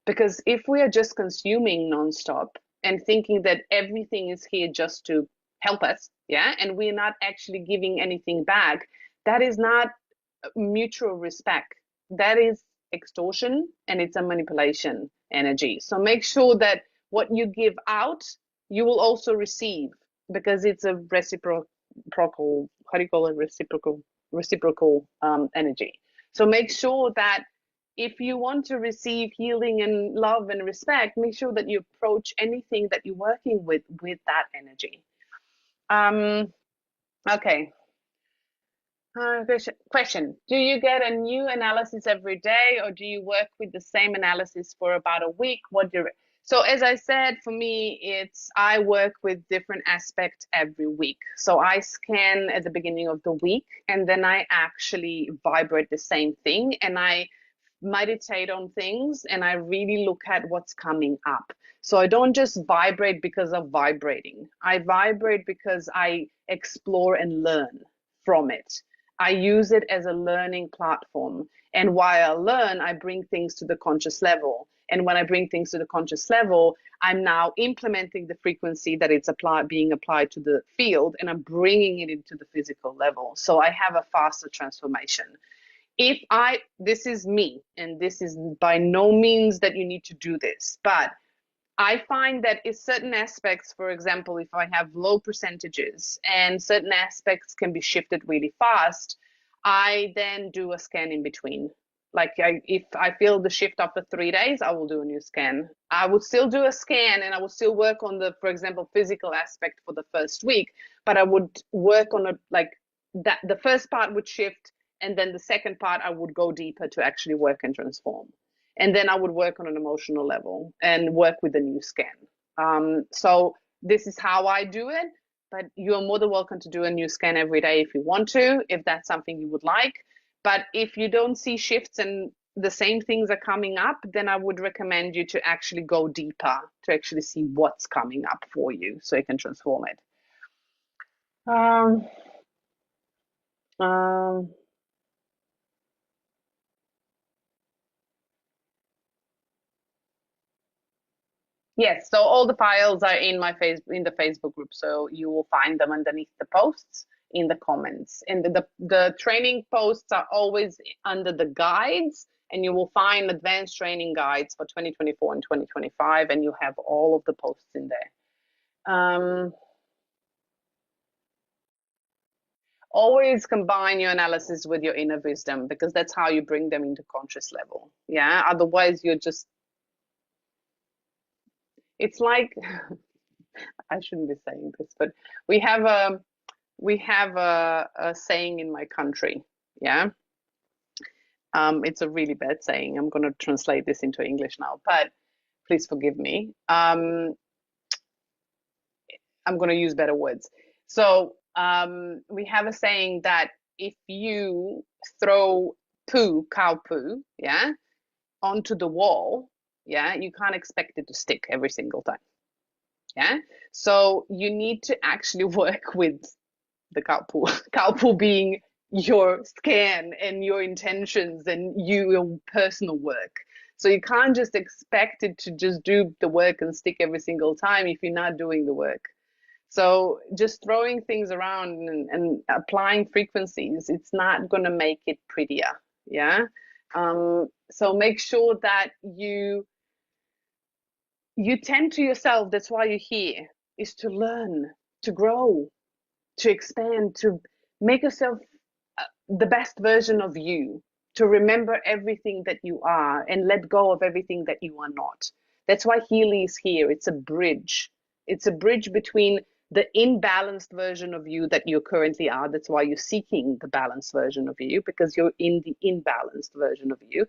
[SPEAKER 1] because if we are just consuming nonstop and thinking that everything is here just to help us, yeah, and we're not actually giving anything back, that is not mutual respect. That is extortion and it's a manipulation energy. So make sure that what you give out, you will also receive, because it's a reciprocal, how do you call it? Reciprocal energy. So make sure that if you want to receive healing and love and respect, make sure that you approach anything that you're working with that energy. Okay, question. Do you get a new analysis every day, or do you work with the same analysis for about a week? So as I said, for me, it's I work with different aspects every week. So I scan at the beginning of the week, and then I actually vibrate the same thing, and I meditate on things, and I really look at what's coming up. So I don't just vibrate because of vibrating. I vibrate because I explore and learn from it. I use it as a learning platform. And while I learn, I bring things to the conscious level. And when I bring things to the conscious level, I'm now implementing the frequency that it's being applied to the field, and I'm bringing it into the physical level. So I have a faster transformation. This is me, and this is by no means that you need to do this, but I find that in certain aspects, for example, if I have low percentages and certain aspects can be shifted really fast, I then do a scan in between. Like if I feel the shift after 3 days, I will do a new scan. I would still do a scan and I would still work on the, for example, physical aspect for the first week, but I would work on that. The first part would shift, and then the second part I would go deeper to actually work and transform, and then I would work on an emotional level and work with the new scan. So this is how I do it, but you're more than welcome to do a new scan every day if you want to, if that's something you would like. But if you don't see shifts and the same things are coming up, then I would recommend you to actually go deeper to actually see what's coming up for you so you can transform it. Um, um, Yes, so all the files are in the Facebook group, so you will find them underneath the posts in the comments. And the training posts are always under the guides, and you will find advanced training guides for 2024 and 2025, and you have all of the posts in there. Always combine your analysis with your inner wisdom, because that's how you bring them into conscious level. Yeah, otherwise you're just, it's like I shouldn't be saying this, but we have a a saying in my country. Yeah. It's a really bad saying. I'm going to translate this into English now, but please forgive me. I'm going to use better words. So we have a saying that if you throw poo, cow poo, yeah, onto the wall, yeah, you can't expect it to stick every single time. Yeah. So you need to actually work with the cow poo, cow poo being your scan and your intentions and your personal work. So you can't just expect it to just do the work and stick every single time if you're not doing the work. So just throwing things around and applying frequencies, it's not going to make it prettier. Yeah. So make sure that you tend to yourself. That's why you're here, is to learn, to grow, to expand, to make yourself the best version of you, to remember everything that you are and let go of everything that you are not. That's why Healy is here. It's a bridge. It's a bridge between the imbalanced version of you that you currently are. That's why you're seeking the balanced version of you, because you're in the imbalanced version of you.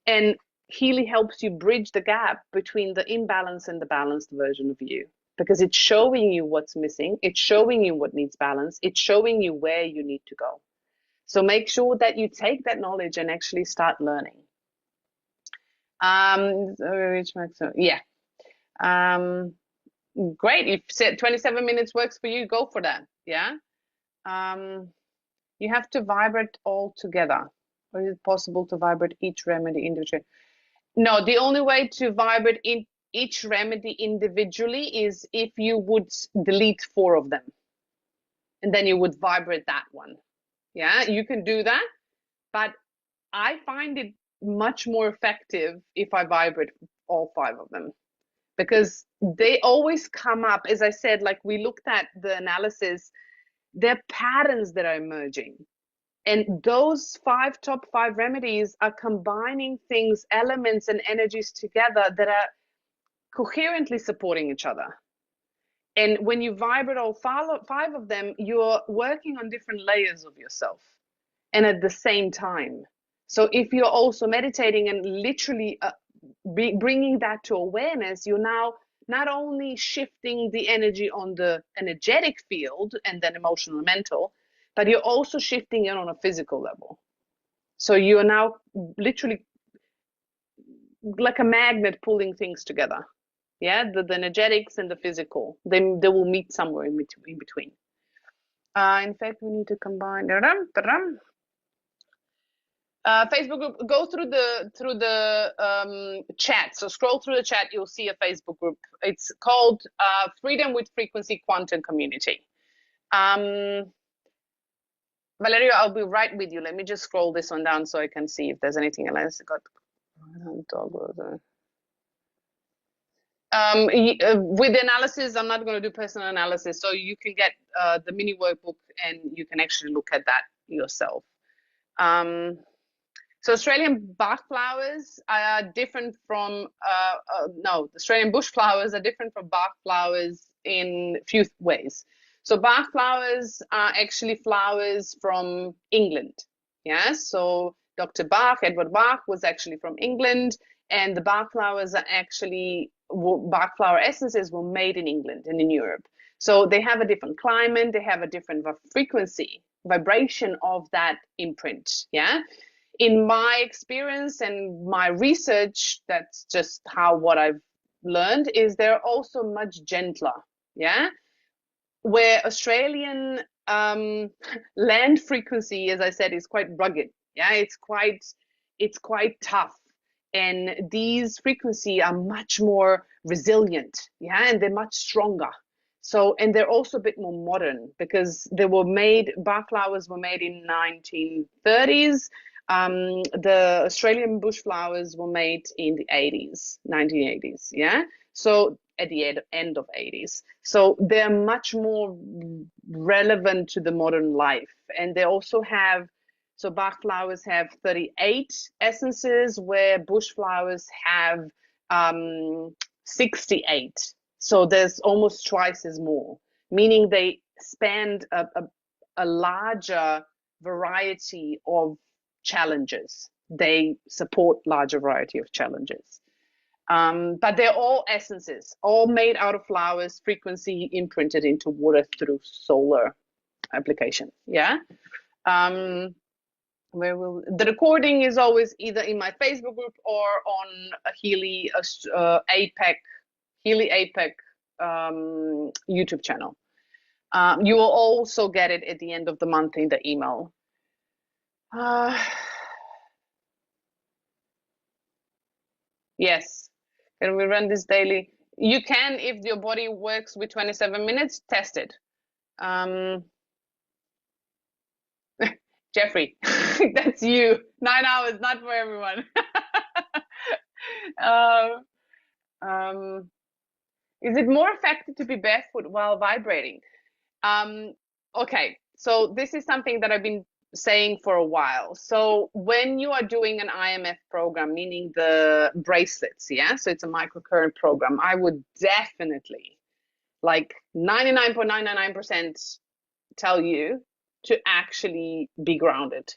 [SPEAKER 1] And Healy helps you bridge the gap between the imbalance and the balanced version of you, because it's showing you what's missing. It's showing you what needs balance. It's showing you where you need to go. So make sure that you take that knowledge and actually start learning. Yeah. Great. If 27 minutes works for you, go for that. Yeah. You have to vibrate all together. Or is it possible to vibrate each remedy individually? No, the only way to vibrate in each remedy individually is if you would delete 4 of them, and then you would vibrate that one. Yeah, you can do that, but I find it much more effective if I vibrate all 5 of them, because they always come up. As I said, like we looked at the analysis, there are patterns that are emerging. And those top 5 remedies are combining things, elements, and energies together that are coherently supporting each other. And when you vibrate all 5 of them, you're working on different layers of yourself and at the same time. So if you're also meditating and literally bringing that to awareness, you're now not only shifting the energy on the energetic field and then emotional and mental, but you're also shifting it on a physical level. So you are now literally like a magnet pulling things together. Yeah, the energetics and the physical, they will meet somewhere in between. In fact, we need to combine. Facebook group. Go through the chat. So scroll through the chat. You'll see a Facebook group. It's called Freedom with Frequency Quantum Community. Valerio, I'll be right with you. Let me just scroll this one down so I can see if there's anything else. With the analysis, I'm not going to do personal analysis, so you can get the mini workbook and you can actually look at that yourself. So Australian Bach flowers are different from, no, Australian bush flowers are different from Bach flowers in a few ways. So Bach flowers are actually flowers from England. Yeah, so Dr. Bach, Edward Bach, was actually from England, and the Bach flowers are actually, Bach flower essences were made in England and in Europe. So they have a different climate, they have a different frequency, vibration of that imprint. Yeah. In my experience and my research, that's just what I've learned, is they're also much gentler. Yeah. Where Australian land frequency, as I said, is quite rugged. Yeah, it's quite tough, and these frequencies are much more resilient. Yeah, and they're much stronger. So, and they're also a bit more modern, because Bach flowers were made in 1930s. The Australian bush flowers were made in the 80s, 1980s. Yeah, so at the end of 80s. So they're much more relevant to the modern life. And they also have, so Bach flowers have 38 essences, where bush flowers have 68. So there's almost twice as more, meaning they span a larger variety of challenges. They support larger variety of challenges. But they're all essences, all made out of flowers, frequency imprinted into water through solar application. Yeah. Where will the recording is always either in my Facebook group or on a Healy APEC Healy APEC YouTube channel. You will also get it at the end of the month in the email. Yes. Can we run this daily? You can, if your body works with 27 minutes, test it. Jeffrey, that's you. 9 hours, not for everyone. um, is it more effective to be barefoot while vibrating? Okay, so this is something that I've been saying for a while. So when you are doing an IMF program, meaning the bracelets, yeah, so it's a microcurrent program, I would definitely, like 99.999% tell you to actually be grounded,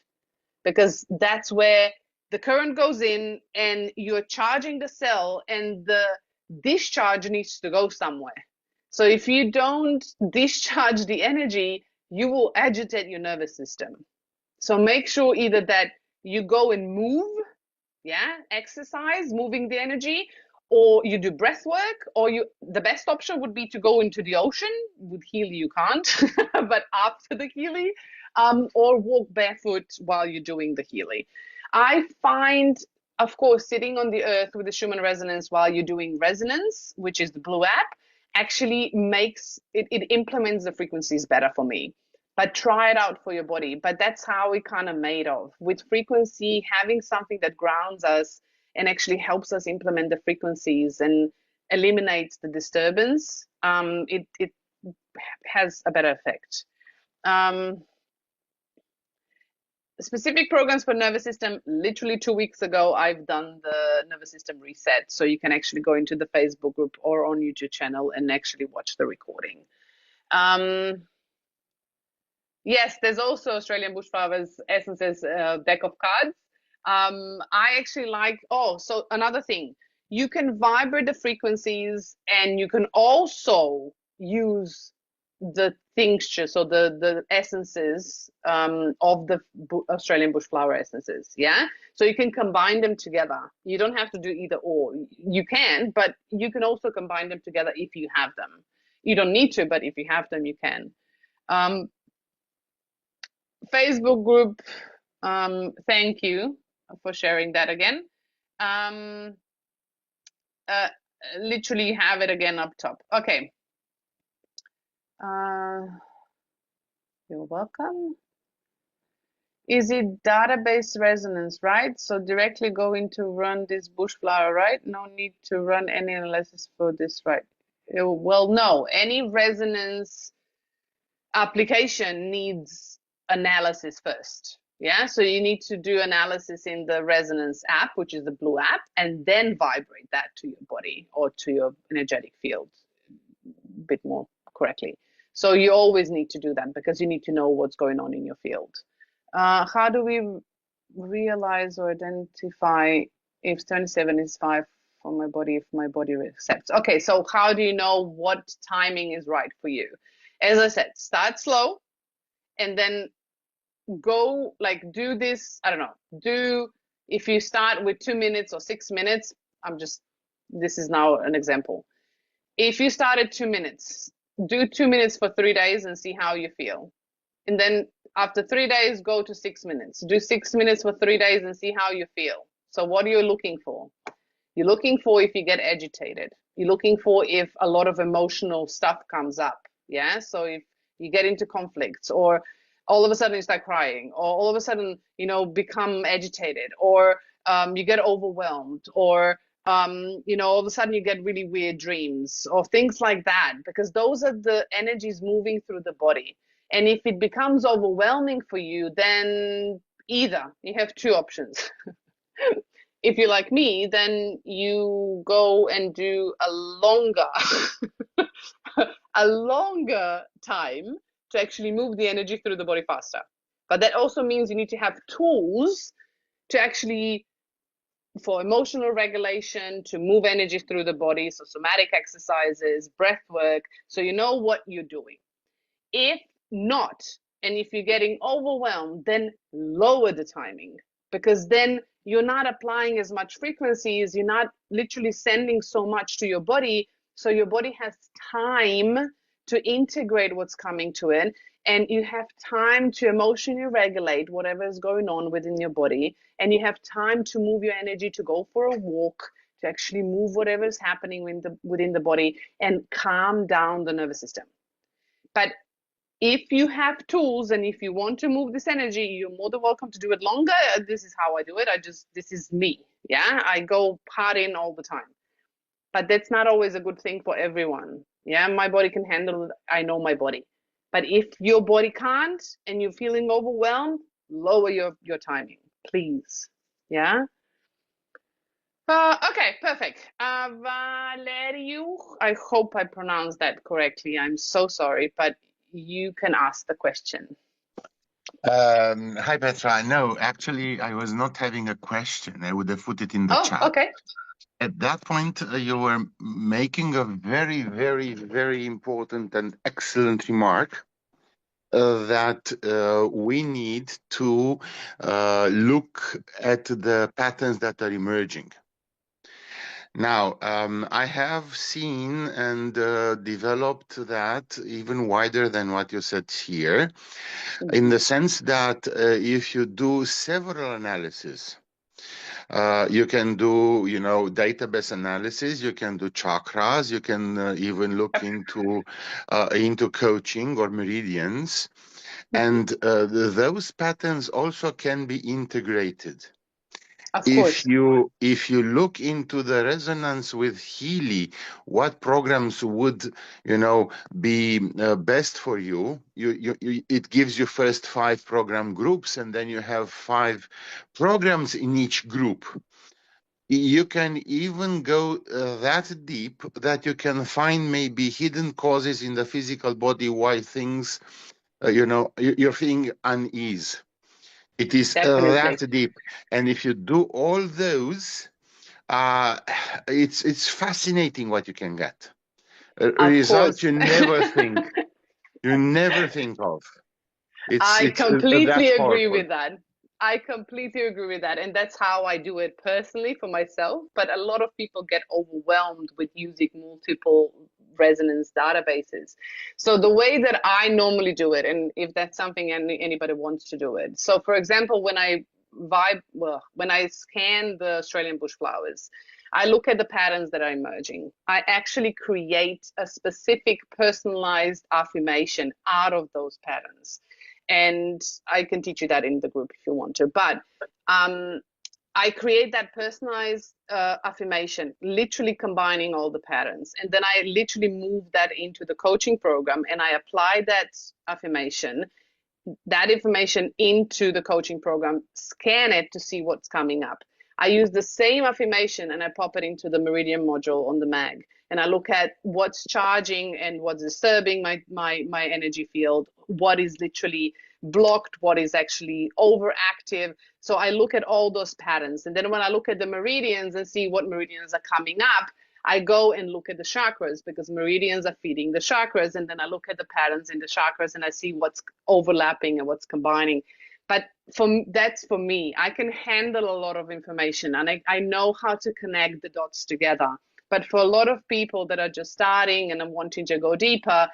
[SPEAKER 1] because that's where the current goes in and you're charging the cell and the discharge needs to go somewhere. So if you don't discharge the energy, you will agitate your nervous system. So make sure either that you go and move, yeah, exercise, moving the energy, or you do breath work, or the best option would be to go into the ocean. With Healy you can't, but after the Healy, or walk barefoot while you're doing the Healy. I find, of course, sitting on the earth with the Schumann resonance while you're doing resonance, which is the blue app, actually makes it implements the frequencies better for me. But try it out for your body. But that's how we kind of made of, with frequency, having something that grounds us and actually helps us implement the frequencies and eliminates the disturbance. It has a better effect. Specific programs for nervous system. Literally 2 weeks ago, I've done the nervous system reset. So you can actually go into the Facebook group or on YouTube channel and actually watch the recording. Yes, there's also Australian Bushflowers Essences deck of cards. I actually like, so another thing, you can vibrate the frequencies and you can also use the tincture, so the essences of the Australian Bushflower Essences, yeah? So you can combine them together. You don't have to do either or. You can, but you can also combine them together if you have them. You don't need to, but if you have them, you can. Facebook group, thank you for sharing that again. Literally have it again up top. Okay. You're welcome. Is it database resonance, right? So directly going to run this bushflower, right? No need to run any analysis for this, right? Well, no, any resonance application needs analysis first. Yeah, so you need to do analysis in the resonance app, which is the blue app, and then vibrate that to your body or to your energetic field a bit more correctly. So you always need to do that because you need to know what's going on in your field. How do we realize or identify if 27 is 5 for my body, if my body accepts? Okay, so how do you know what timing is right for you? As I said, start slow and then go, like, do this. I don't know, if you start with 2 minutes or 6 minutes, this is now an example. If you start at 2 minutes, do 2 minutes for 3 days and see how you feel. And then after 3 days, go to 6 minutes. Do 6 minutes for 3 days and see how you feel. So what are you looking for? You're looking for if you get agitated. You're looking for if a lot of emotional stuff comes up. Yeah. So if you get into conflicts, or all of a sudden you start crying, or all of a sudden, become agitated, or you get overwhelmed, or all of a sudden you get really weird dreams or things like that, because those are the energies moving through the body. And if it becomes overwhelming for you, then either you have two options. if you're like me, then you go and do a longer a longer time to actually move the energy through the body faster. But that also means you need to have tools to actually, for emotional regulation, to move energy through the body. So somatic exercises, breath work, so you know what you're doing. If not, and if you're getting overwhelmed, then lower the timing, because then you're not applying as much frequencies, you're not literally sending so much to your body, so your body has time to integrate what's coming to it, and you have time to emotionally regulate whatever is going on within your body, and you have time to move your energy, to go for a walk, to actually move whatever is happening within the body and calm down the nervous system. But if you have tools and if you want to move this energy, you're more than welcome to do it longer. This is how I do it. This is me. Yeah. I go partying all the time, but that's not always a good thing for everyone. Yeah. My body can handle it. I know my body. But if your body can't and you're feeling overwhelmed, lower your timing, please. Yeah. Okay, perfect. Valeriu, I hope I pronounced that correctly. I'm so sorry, but you can ask the question.
[SPEAKER 2] Hi, Petra. No, actually, I was not having a question. I would have put it in the
[SPEAKER 1] Oh,
[SPEAKER 2] chat.
[SPEAKER 1] okay.
[SPEAKER 2] At that point, you were making a very, very, very important and excellent remark that we need to look at the patterns that are emerging. Now, I have seen and developed that even wider than what you said here, in the sense that if you do several analyses, you can do, database analysis. You can do chakras. You can even look into coaching or meridians,
[SPEAKER 1] Mhm.
[SPEAKER 2] and those patterns also can be integrated.
[SPEAKER 1] Of
[SPEAKER 2] If
[SPEAKER 1] course.
[SPEAKER 2] you look into the resonance with Healy, what programs would be best for you? It gives you first 5 program groups, and then you have 5 programs in each group. You can even go that deep that you can find maybe hidden causes in the physical body why things, you're feeling unease. It is that
[SPEAKER 1] Definitely.
[SPEAKER 2] deep. And if you do all those, uh, it's fascinating what you can get.
[SPEAKER 1] Of
[SPEAKER 2] Results
[SPEAKER 1] course.
[SPEAKER 2] you never think of.
[SPEAKER 1] I
[SPEAKER 2] It's
[SPEAKER 1] completely
[SPEAKER 2] That's
[SPEAKER 1] agree
[SPEAKER 2] powerful.
[SPEAKER 1] with that. I completely agree with that. And that's how I do it personally for myself. But a lot of people get overwhelmed with using multiple resonance databases. So the way that I normally do it, and if that's something anybody wants to do it. So for example, when I scan the Australian bush flowers, I look at the patterns that are emerging. I actually create a specific personalized affirmation out of those patterns, and I can teach you that in the group if you want to. But I create that personalized affirmation, literally combining all the patterns, and then I literally move that into the coaching program, and I apply that information into the coaching program, scan it to see what's coming up. I use the same affirmation and I pop it into the Meridian module on the mag. And I look at what's charging and what's disturbing my energy field, what is literally blocked, what is actually overactive. So I look at all those patterns. And then when I look at the meridians and see what meridians are coming up, I go and look at the chakras, because meridians are feeding the chakras. And then I look at the patterns in the chakras and I see what's overlapping and what's combining. But that's for me. I can handle a lot of information and I know how to connect the dots together. But for a lot of people that are just starting and are wanting to go deeper,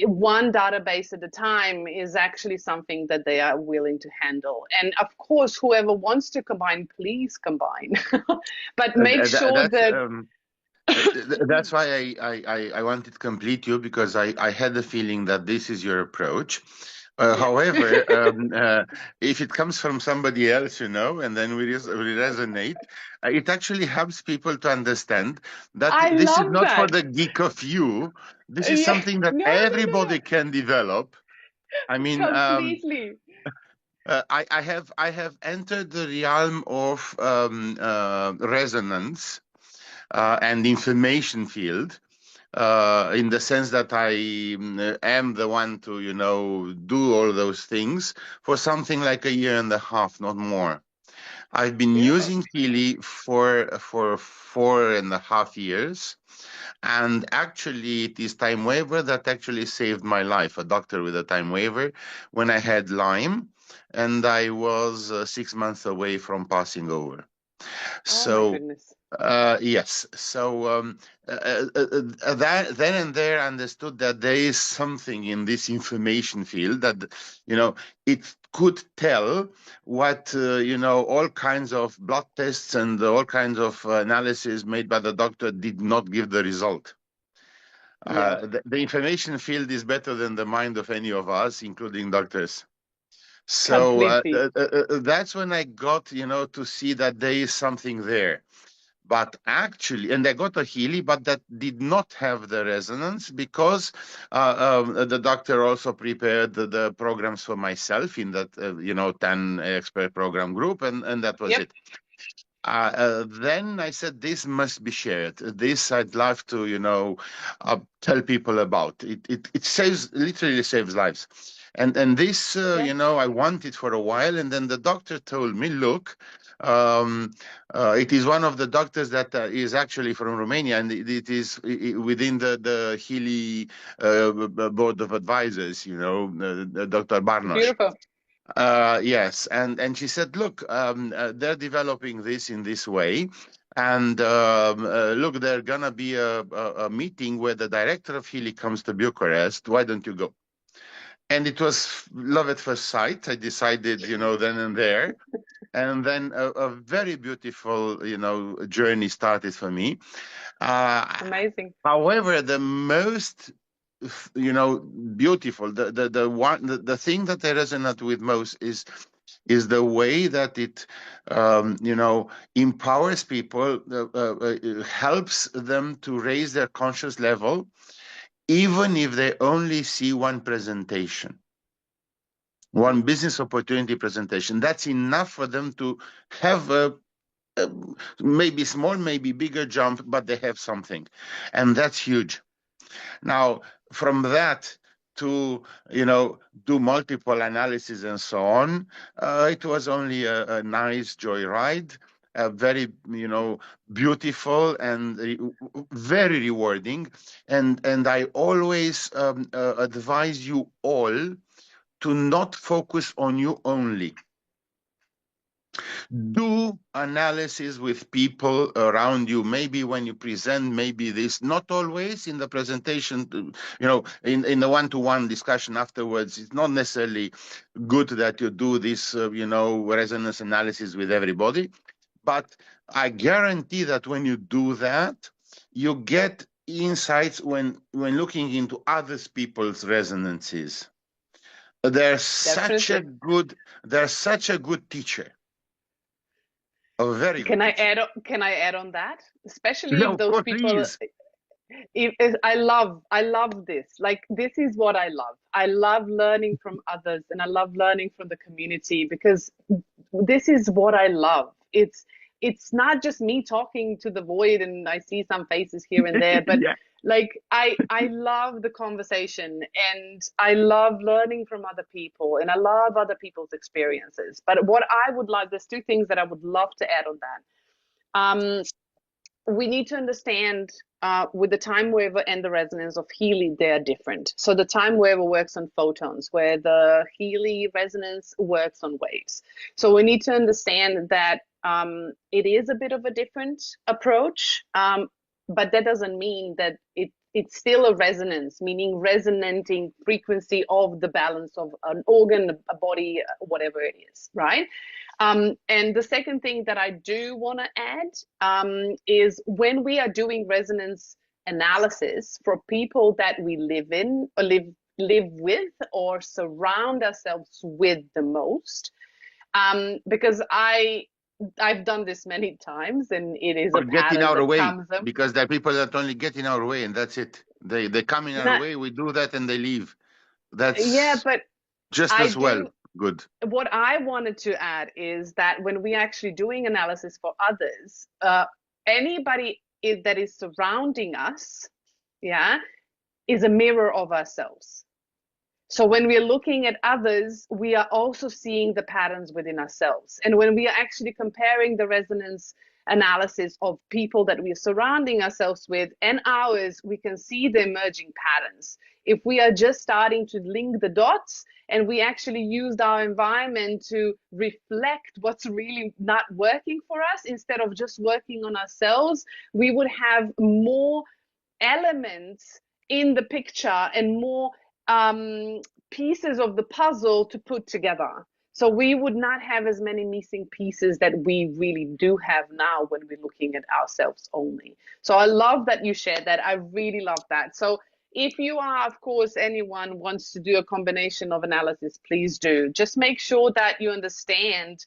[SPEAKER 1] one database at a time is actually something that they are willing to handle. And of course, whoever wants to combine, please combine. But make sure
[SPEAKER 2] That's
[SPEAKER 1] that
[SPEAKER 2] that's why I wanted to complete you, because I had the feeling that this is your approach.
[SPEAKER 1] yeah.
[SPEAKER 2] However, if it comes from somebody else, and then we resonate, it actually helps people to understand that
[SPEAKER 1] I
[SPEAKER 2] this is
[SPEAKER 1] love
[SPEAKER 2] not for
[SPEAKER 1] that.
[SPEAKER 2] the geek of you. This is
[SPEAKER 1] Yeah.
[SPEAKER 2] something that
[SPEAKER 1] No, no, no.
[SPEAKER 2] everybody can develop. I mean,
[SPEAKER 1] Completely.
[SPEAKER 2] I have entered the realm of resonance and information field, in the sense that I am the one to, do all those things for something like a year and a half, not more. I've been
[SPEAKER 1] Beautiful.
[SPEAKER 2] using Healy for 4.5 years, and actually, it is time waiver that actually saved my life. A doctor with a time waiver when I had Lyme, and I was 6 months away from passing over.
[SPEAKER 1] Oh my
[SPEAKER 2] So
[SPEAKER 1] goodness.
[SPEAKER 2] yes. So that then and there I understood that there is something in this information field that it could tell what all kinds of blood tests and all kinds of analysis made by the doctor did not give the result.
[SPEAKER 1] Yeah,
[SPEAKER 2] The information field is better than the mind of any of us, including doctors. So
[SPEAKER 1] completely.
[SPEAKER 2] that's when I got, to see that there is something there. But actually, and I got a Healy, but that did not have the resonance because the doctor also prepared the programs for myself in that, 10 expert program group, and that was
[SPEAKER 1] Yep.
[SPEAKER 2] it. Then I said, this must be shared. This I'd love to, tell people about. It saves, literally saves lives. And this,
[SPEAKER 1] Yeah.
[SPEAKER 2] I wanted for a while. And then the doctor told me, look, it is one of the doctors that is actually from Romania, and it is within the Healy board of advisors, Dr. Barnos.
[SPEAKER 1] Beautiful.
[SPEAKER 2] Yes, and she said, look, they're developing this in this way, and look, there's gonna be a meeting where the director of Healy comes to Bucharest. Why don't you go? And it was love at first sight. I decided, then and there, and then a very beautiful, journey started for me. Uh,
[SPEAKER 1] Amazing.
[SPEAKER 2] However, the most you know beautiful, the thing that I resonate with most is the way that it empowers people, helps them to raise their conscious level, even if they only see one presentation, one business opportunity presentation. That's enough for them to have a maybe small, maybe bigger jump, but they have something, and that's huge. Now, from that to, do multiple analysis and so on, it was only a nice joyride, a very, beautiful and very rewarding. And I always advise you all to not focus on you only. Do analysis with people around you. Maybe when you present, maybe this, not always in the presentation, in the one-to-one discussion afterwards. It's not necessarily good that you do this, resonance analysis with everybody. But I guarantee that when you do that, you get insights when looking into other people's resonances. They're such a
[SPEAKER 1] Definitely.
[SPEAKER 2] good, they're such a good teacher, a very good
[SPEAKER 1] Can I
[SPEAKER 2] teacher.
[SPEAKER 1] add? Can I add on that? Especially
[SPEAKER 2] No,
[SPEAKER 1] if
[SPEAKER 2] of
[SPEAKER 1] those
[SPEAKER 2] course,
[SPEAKER 1] people.
[SPEAKER 2] please.
[SPEAKER 1] I love this. Like this is what I love. I love learning from others, and I love learning from the community because this is what I love. It's not just me talking to the void, and I see some faces here and there, but
[SPEAKER 2] Yeah.
[SPEAKER 1] like I love the conversation, and I love learning from other people, and I love other people's experiences. But what I would like, there's two things that I would love to add on that. We need to understand with the time waiver and the resonance of Healy, they are different. So the time waiver works on photons, where the Healy resonance works on waves. So we need to understand that it is a bit of a different approach, but that doesn't mean that it's still a resonance, meaning resonating frequency of the balance of an organ, a body, whatever it is, right? And the second thing that I do want to add is when we are doing resonance analysis for people that we live in or live with or surround ourselves with the most, because I've done this many times and it is a
[SPEAKER 2] Or get in
[SPEAKER 1] pattern
[SPEAKER 2] our
[SPEAKER 1] that
[SPEAKER 2] way,
[SPEAKER 1] comes up.
[SPEAKER 2] because there are people that only get in our way, and that's it. They come in our
[SPEAKER 1] Not,
[SPEAKER 2] way, we do that, and they leave.
[SPEAKER 1] yeah,
[SPEAKER 2] That's
[SPEAKER 1] but
[SPEAKER 2] just
[SPEAKER 1] I
[SPEAKER 2] as well.
[SPEAKER 1] do.
[SPEAKER 2] good.
[SPEAKER 1] what I wanted to add is that when we're actually doing analysis for others, anybody that is surrounding us, yeah, is a mirror of ourselves. So when we're looking at others, we are also seeing the patterns within ourselves. And when we are actually comparing the resonance analysis of people that we are surrounding ourselves with and ours, we can see the emerging patterns. If we are just starting to link the dots and we actually used our environment to reflect what's really not working for us instead of just working on ourselves, we would have more elements in the picture and more pieces of the puzzle to put together. So we would not have as many missing pieces that we really do have now when we're looking at ourselves only. So I love that you shared that. I really love that. So if you are, of course, anyone wants to do a combination of analysis, please do. Just make sure that you understand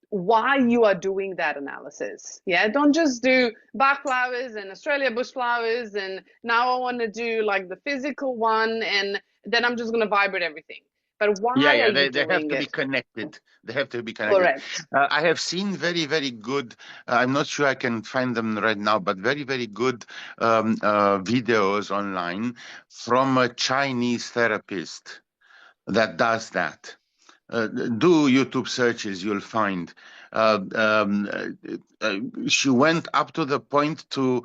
[SPEAKER 1] why you are doing that analysis. Yeah, don't just do Bach flowers and Australia bush flowers and now I want to do like the physical one and then I'm just going to vibrate everything. But
[SPEAKER 2] Yeah,
[SPEAKER 1] why are
[SPEAKER 2] yeah,
[SPEAKER 1] you
[SPEAKER 2] they have
[SPEAKER 1] doing
[SPEAKER 2] to be
[SPEAKER 1] it?
[SPEAKER 2] connected. They have to be connected.
[SPEAKER 1] Correct.
[SPEAKER 2] I have seen very, very good. I'm not sure I can find them right now, but very, very good videos online from a Chinese therapist that does that. Do YouTube searches, you'll find. She went up to the point to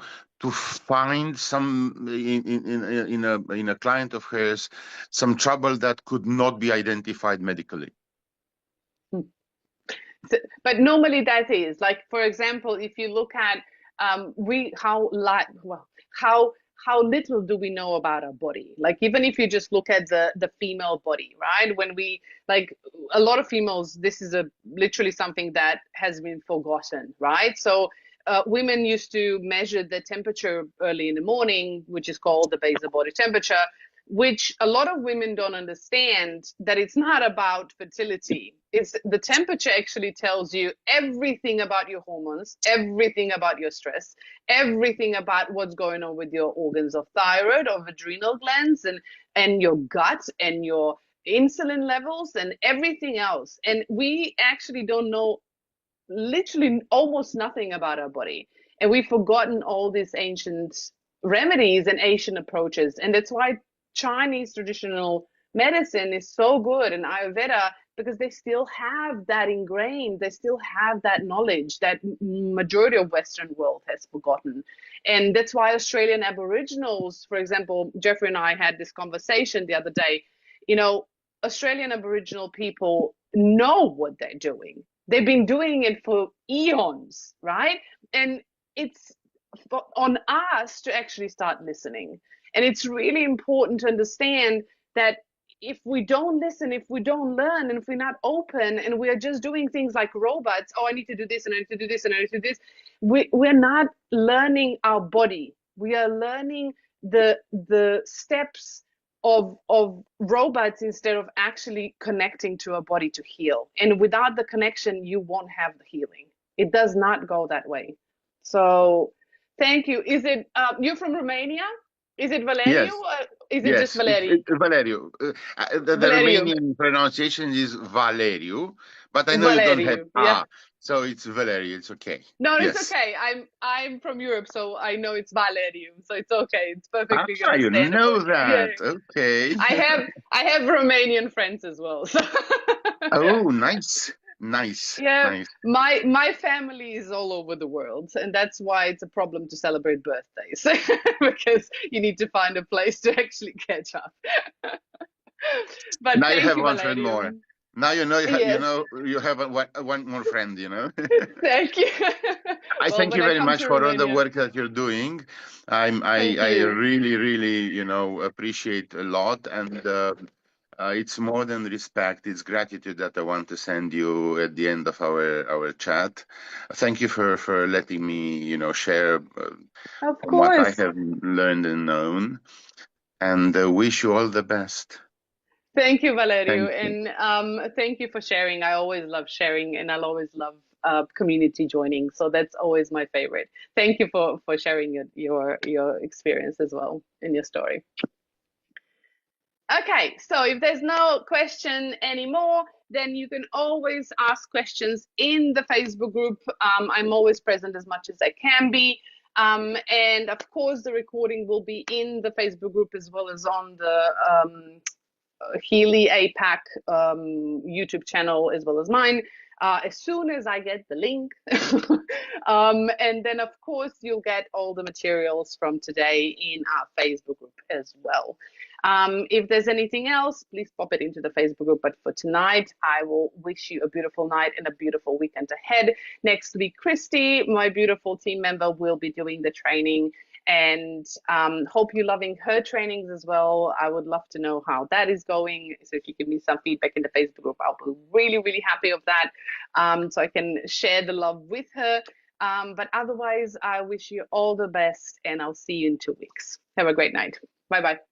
[SPEAKER 2] find some in a client of hers some trouble that could not be identified medically.
[SPEAKER 1] But normally that is like, for example, if you look at we how like well how little do we know about our body? Like even if you just look at the female body, right? When we like a lot of females, this is a literally something that has been forgotten, right? So women used to measure the temperature early in the morning, which is called the basal body temperature, which a lot of women don't understand that it's not about fertility. It's the temperature actually tells you everything about your hormones, everything about your stress, everything about what's going on with your organs of thyroid, of adrenal glands, and your gut and your insulin levels and everything else. And we actually don't know literally almost nothing about our body. And we've forgotten all these ancient remedies and ancient approaches. And that's why Chinese traditional medicine is so good and Ayurveda because they still have that ingrained, they still have that knowledge that majority of Western world has forgotten. And that's why Australian Aboriginals, for example, Jeffrey and I had this conversation the other day, you know, Australian Aboriginal people know what they're doing. They've been doing it for eons, right? And it's on us to actually start listening. And it's really important to understand that if we don't listen, if we don't learn, and if we're not open and we're just doing things like robots, oh, I need to do this and I need to do this and I need to do this, we're not learning our body. We are learning the steps of robots instead of actually connecting to a body to heal. And without the connection, you won't have the healing. It does not go that way. So thank you. Is it you're from Romania? Is it Valeriu
[SPEAKER 2] Yes,
[SPEAKER 1] or is it just
[SPEAKER 2] yes,
[SPEAKER 1] Valeri?
[SPEAKER 2] it's Valeriu. The
[SPEAKER 1] Valeriu.
[SPEAKER 2] Romanian pronunciation is Valeriu, but I know you don't have
[SPEAKER 1] Valeriu. Yeah.
[SPEAKER 2] ah, so it's Valeriu. It's okay.
[SPEAKER 1] No, it's
[SPEAKER 2] Yes.
[SPEAKER 1] okay. I'm from Europe, so I know it's Valeriu. So it's okay. It's perfectly
[SPEAKER 2] Ah, you
[SPEAKER 1] understandable.
[SPEAKER 2] know
[SPEAKER 1] Yeah.
[SPEAKER 2] that. Okay.
[SPEAKER 1] I have Romanian friends as well. So
[SPEAKER 2] Oh, nice, nice,
[SPEAKER 1] yeah,
[SPEAKER 2] nice.
[SPEAKER 1] my family is all over the world, and that's why it's a problem to celebrate birthdays because you need to find a place to actually catch up. But
[SPEAKER 2] Now you
[SPEAKER 1] thank
[SPEAKER 2] have
[SPEAKER 1] you,
[SPEAKER 2] one friend more.
[SPEAKER 1] Valerium.
[SPEAKER 2] Now you
[SPEAKER 1] Yes,
[SPEAKER 2] know you have one more friend. You know.
[SPEAKER 1] thank you.
[SPEAKER 2] I
[SPEAKER 1] Well,
[SPEAKER 2] thank
[SPEAKER 1] when
[SPEAKER 2] you
[SPEAKER 1] I
[SPEAKER 2] very
[SPEAKER 1] come
[SPEAKER 2] much
[SPEAKER 1] to
[SPEAKER 2] for all the
[SPEAKER 1] Romania,
[SPEAKER 2] work that you're doing.
[SPEAKER 1] thank
[SPEAKER 2] I
[SPEAKER 1] you.
[SPEAKER 2] really really appreciate a lot, and it's more than respect. It's gratitude that I want to send you at the end of our chat. Thank you for letting me share
[SPEAKER 1] Of
[SPEAKER 2] what I
[SPEAKER 1] course.
[SPEAKER 2] have learned and known, and wish you all the best.
[SPEAKER 1] Thank you, Valerio,
[SPEAKER 2] Thank you.
[SPEAKER 1] and thank you for sharing. I always love sharing, and I'll always love community joining. So that's always my favorite. Thank you for sharing your experience as well in your story. Okay, so if there's no question anymore, then you can always ask questions in the Facebook group. I'm always present as much as I can be. And of course, the recording will be in the Facebook group as well as on the Healy APAC YouTube channel as well as mine. As soon as I get the link. And then, of course, you'll get all the materials from today in our Facebook group as well. If there's anything else, please pop it into the Facebook group. But for tonight, I will wish you a beautiful night and a beautiful weekend ahead. Next week, Christy, my beautiful team member, will be doing the training, and hope you're loving her trainings as well. I would love to know how that is going. So if you give me some feedback in the Facebook group, I'll be really, really happy of that, so I can share the love with her. But otherwise, I wish you all the best, and I'll see you in 2 weeks. Have a great night. Bye bye.